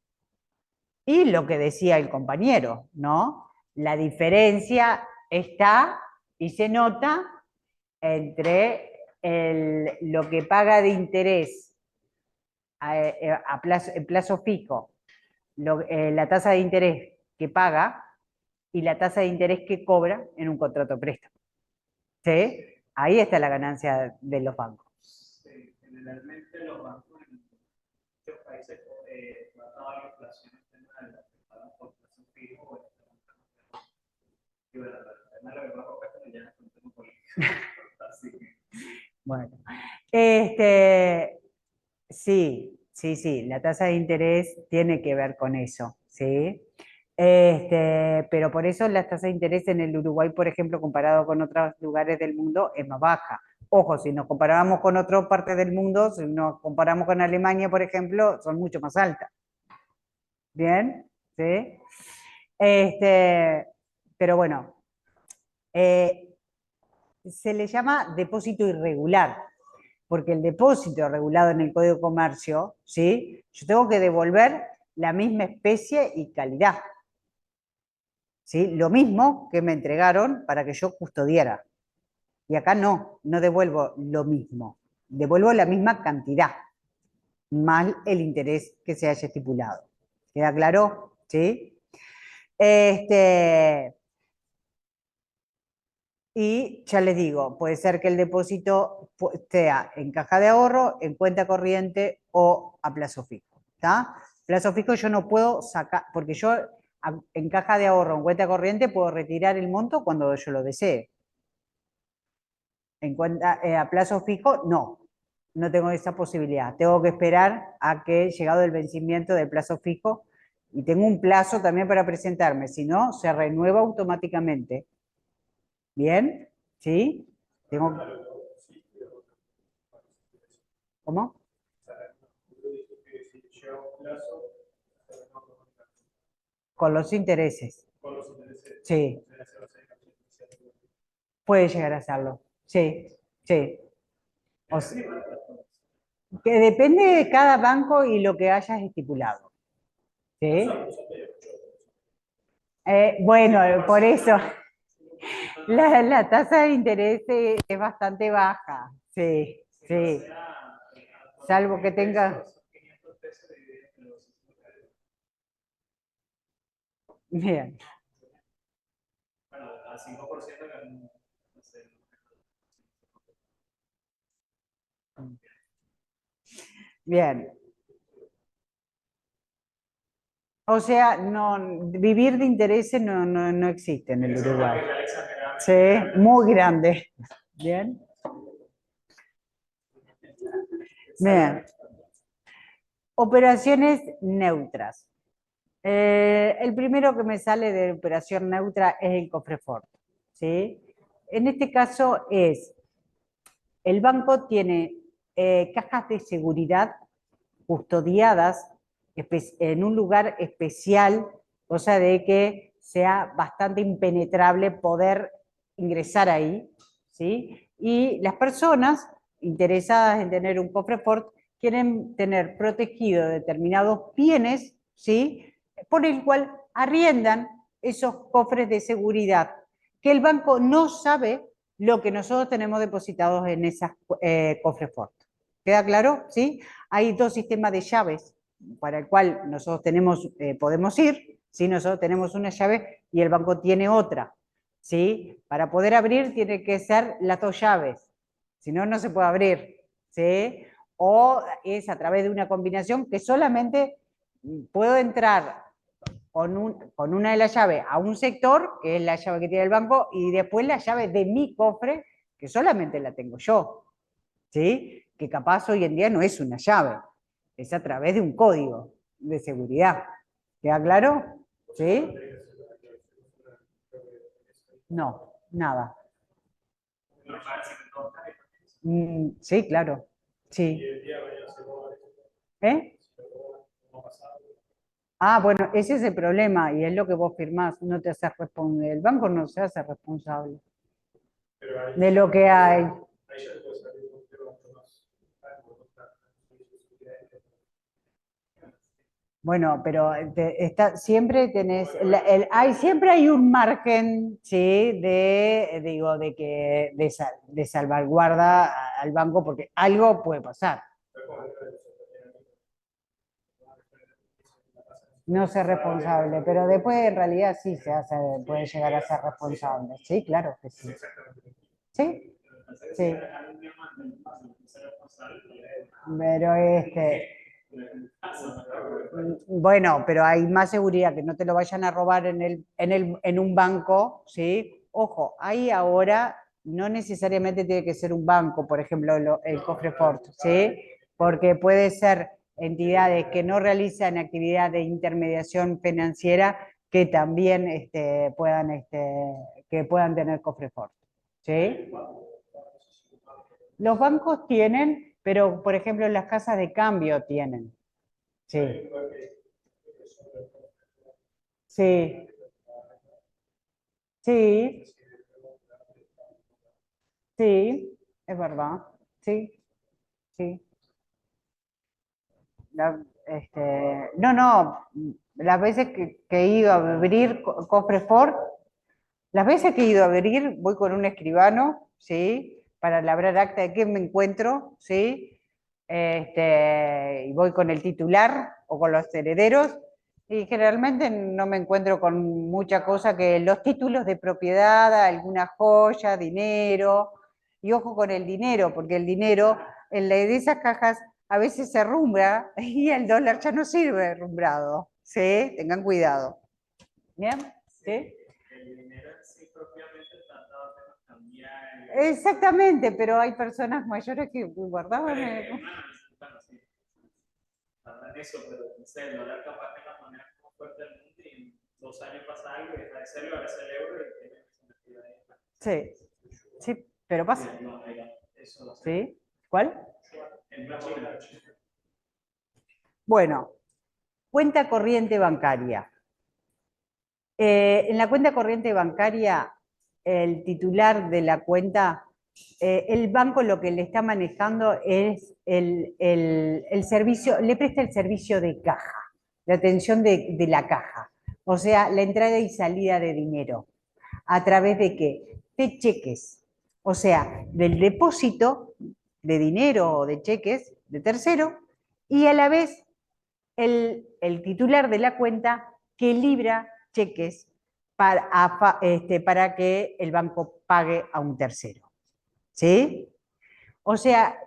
Y lo que decía el compañero, ¿no? La diferencia está y se nota entre lo que paga de interés en plazo fijo, la tasa de interés que paga y la tasa de interés que cobra en un contrato de préstamo. ¿Sí? Ahí está la ganancia de los bancos. Sí, generalmente los bancos en muchos países tratan a la inflación en tema de la que pagan por plazo fijo. Y bueno, el tema de lo que bajo préstamo ya es un tema político. Así que... Bueno, sí, la tasa de interés tiene que ver con eso, ¿sí? Pero por eso la tasa de interés en el Uruguay, por ejemplo, comparado con otros lugares del mundo, es más baja. Ojo, si nos comparamos con otras partes del mundo, si nos comparamos con Alemania, por ejemplo, son mucho más altas. ¿Bien? ¿Sí? Pero bueno, se le llama depósito irregular, porque el depósito regulado en el Código de Comercio, ¿sí? Yo tengo que devolver la misma especie y calidad. ¿Sí? Lo mismo que me entregaron para que yo custodiara. Y acá no devuelvo lo mismo, devuelvo la misma cantidad, más el interés que se haya estipulado. ¿Queda claro? ¿Sí? Y ya les digo, puede ser que el depósito sea en caja de ahorro, en cuenta corriente o a plazo fijo. ¿Está? Plazo fijo yo no puedo sacar, porque yo en caja de ahorro, en cuenta corriente, puedo retirar el monto cuando yo lo desee. En cuenta, a plazo fijo, no tengo esa posibilidad. Tengo que esperar a que llegado el vencimiento del plazo fijo, y tengo un plazo también para presentarme, si no, se renueva automáticamente. ¿Bien? ¿Sí? ¿Cómo? Con los intereses. Sí. Puede llegar a hacerlo. Sí, sí. O sea, que depende de cada banco y lo que hayas estipulado. ¿Sí? Bueno, por eso la tasa de interés es bastante baja. Sí, sí. Salvo que tenga... Bien. Bueno, al 5% que no sé. Bien. O sea, no, vivir de intereses no existe en el Uruguay. Sí, muy grande. Bien. Bien. Operaciones neutras. El primero que me sale de operación neutra es el Cofrefort, ¿sí? En este caso el banco tiene cajas de seguridad custodiadas en un lugar especial, cosa de que sea bastante impenetrable poder ingresar ahí, ¿sí? Y las personas interesadas en tener un Cofrefort quieren tener protegidos determinados bienes, ¿sí? Por el cual arriendan esos cofres de seguridad, que el banco no sabe lo que nosotros tenemos depositados en esas Cofrefort. ¿Queda claro? ¿Sí? Hay dos sistemas de llaves para el cual nosotros podemos ir, ¿sí? Nosotros tenemos una llave y el banco tiene otra, ¿sí? Para poder abrir tiene que ser las dos llaves, si no, no se puede abrir, ¿sí? O es a través de una combinación que solamente puedo entrar con una de las llaves a un sector, que es la llave que tiene el banco, y después la llave de mi cofre, que solamente la tengo yo, ¿sí? Que capaz hoy en día no es una llave, es a través de un código de seguridad. ¿Queda claro? ¿Sí? No, nada. Sí, claro. Sí. ¿Eh? Ah, bueno, ese es el problema y es lo que vos firmás, no te haces responsable. El banco no se hace responsable de lo que hay. Bueno, pero siempre tenés, siempre hay un margen, ¿sí? De salvaguarda al banco, porque algo puede pasar. No ser responsable, pero después en realidad sí puede llegar a ser responsable. Sí, claro que sí. ¿Sí? Sí. Pero bueno, pero hay más seguridad que no te lo vayan a robar en un banco, ¿sí? Ojo, ahí ahora no necesariamente tiene que ser un banco, por ejemplo, el Cofrefort, ¿sí? Porque puede ser entidades que no realizan actividad de intermediación financiera que también que puedan tener Cofrefort, ¿sí? Los bancos tienen, pero por ejemplo las casas de cambio tienen. Sí. Sí. Sí. Sí, es verdad. Sí, sí. No, las veces que he ido a abrir Cofrefort, las veces que he ido a abrir, voy con un escribano, ¿sí? Para labrar acta de qué me encuentro, ¿sí? Y voy con el titular o con los herederos, y generalmente no me encuentro con mucha cosa que los títulos de propiedad, alguna joya, dinero, y ojo con el dinero, porque el dinero de esas cajas a veces se rumbra y el dólar ya no sirve rumbrado, ¿sí? Tengan cuidado. ¿Bien? ¿Sí? El dinero en sí propiamente tratado de cambiar. Exactamente, pero hay personas mayores que guardaban. Bueno, sí. Hablan eso, pero no sé, el dólar capaz que es la moneda más fuerte del mundo y en 2 años pasa algo y deja de serlo, ahora es el euro y tiene que ser metida ahí. Sí, sí, pero pasa. ¿Sí? ¿Cuál? En China. Bueno, cuenta corriente bancaria. En la cuenta corriente bancaria, el titular de la cuenta el banco lo que le está manejando es el servicio, le presta el servicio de caja, de atención de la caja, o sea, la entrada y salida de dinero. ¿A través de qué? De cheques, o sea, del depósito de dinero o de cheques de tercero, y a la vez el titular de la cuenta que libra cheques para que el banco pague a un tercero. ¿Sí? O sea,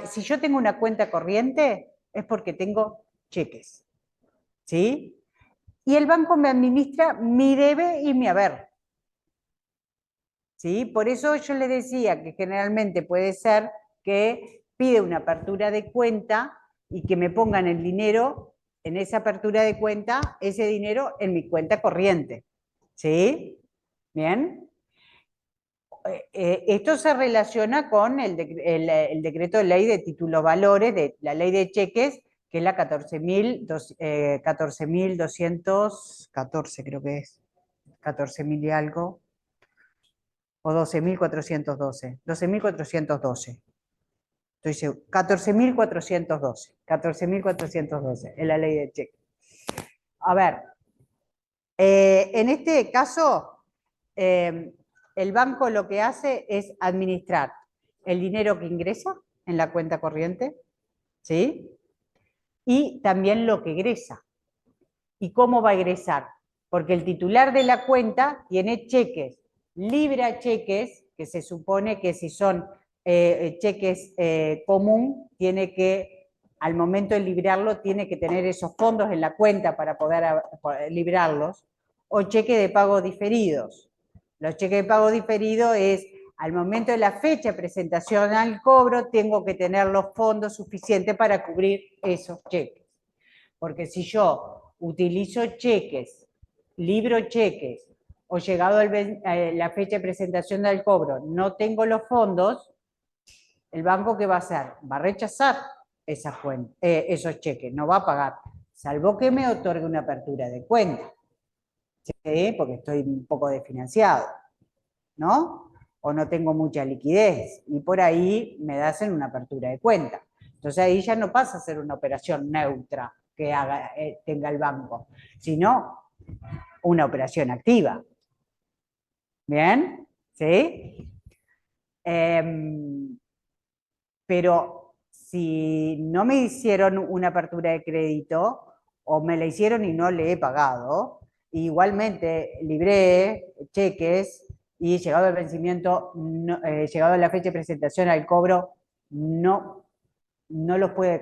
si yo tengo una cuenta corriente, es porque tengo cheques. ¿Sí? Y el banco me administra mi debe y mi haber. ¿Sí? Por eso yo le decía que generalmente puede ser que pide una apertura de cuenta y que me pongan el dinero en esa apertura de cuenta, ese dinero en mi cuenta corriente. ¿Sí? ¿Bien? Esto se relaciona con el decreto de ley de títulos valores, de la ley de cheques, que es la 14.214, creo que es, 14.000 y algo, o 12.412, 12.412. Estoy seguro, 14.412 es la ley de cheques. A ver, en este caso, el banco lo que hace es administrar el dinero que ingresa en la cuenta corriente, ¿sí? Y también lo que egresa. ¿Y cómo va a egresar? Porque el titular de la cuenta tiene cheques, libra cheques, que se supone que si son cheques común, tiene que, al momento de librarlo, tiene que tener esos fondos en la cuenta para poder librarlos, o cheque de pago diferidos. Los cheques de pago diferido es, al momento de la fecha de presentación al cobro, tengo que tener los fondos suficientes para cubrir esos cheques. Porque si yo utilizo cheques, libro cheques, o llegado la fecha de presentación del cobro, no tengo los fondos, ¿el banco qué va a hacer? Va a rechazar esos cheques, no va a pagar, salvo que me otorgue una apertura de cuenta, ¿sí? Porque estoy un poco desfinanciado, ¿no? O no tengo mucha liquidez, y por ahí me hacen una apertura de cuenta. Entonces ahí ya no pasa a ser una operación neutra que tenga el banco, sino una operación activa. ¿Bien? ¿Sí? Pero si no me hicieron una apertura de crédito, o me la hicieron y no le he pagado, igualmente libré cheques y llegado el vencimiento, llegado la fecha de presentación al cobro, no los puede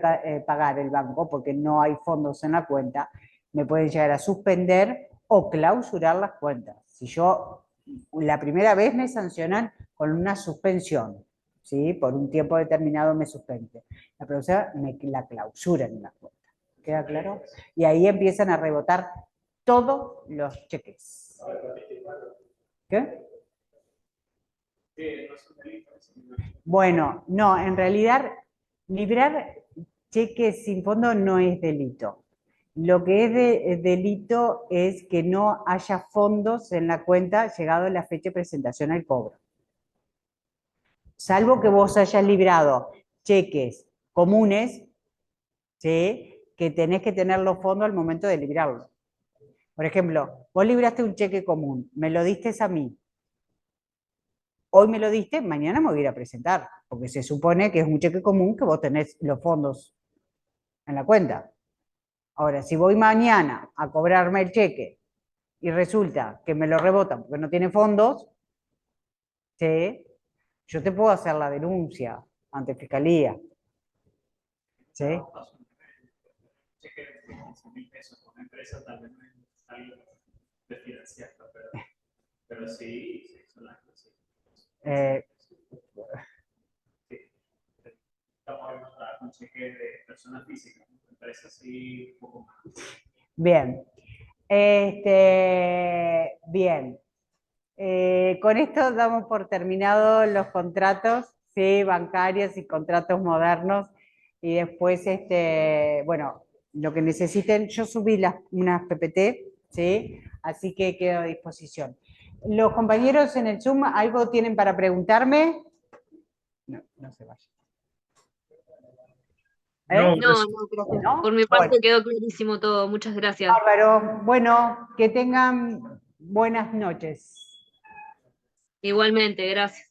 pagar el banco porque no hay fondos en la cuenta, me pueden llegar a suspender o clausurar las cuentas. Si yo la primera vez me sancionan con una suspensión, ¿sí? Por un tiempo determinado me suspende. La próxima me la clausuran en la cuenta. ¿Queda claro? Y ahí empiezan a rebotar todos los cheques. ¿Qué? Bueno, no, en realidad librar cheques sin fondo no es delito. Lo que es delito es que no haya fondos en la cuenta llegado la fecha de presentación al cobro. Salvo que vos hayas librado cheques comunes, ¿sí? Que tenés que tener los fondos al momento de librarlo. Por ejemplo, vos libraste un cheque común, me lo diste a mí. Hoy me lo diste, mañana me voy a ir a presentar, porque se supone que es un cheque común que vos tenés los fondos en la cuenta. Ahora, si voy mañana a cobrarme el cheque y resulta que me lo rebotan porque no tiene fondos, ¿sí? Yo te puedo hacer la denuncia ante Fiscalía. ¿Sí? Cheque de 15.000 pesos por una empresa tal vez no es algo de financiarlo, pero sí, son las cosas. Estamos hablando con cheques de personas físicas, empresas sí, un poco más. Bien. Bien. Con esto damos por terminados los contratos, ¿sí? Bancarios y contratos modernos. Y después, bueno, lo que necesiten, yo subí unas PPT, ¿sí? Así que quedo a disposición. Los compañeros en el Zoom, ¿algo tienen para preguntarme? No se vaya. No, No, gracias. ¿No? Por mi parte Bueno. quedó clarísimo todo. Muchas gracias. Bárbaro. Bueno, que tengan buenas noches. Igualmente, gracias.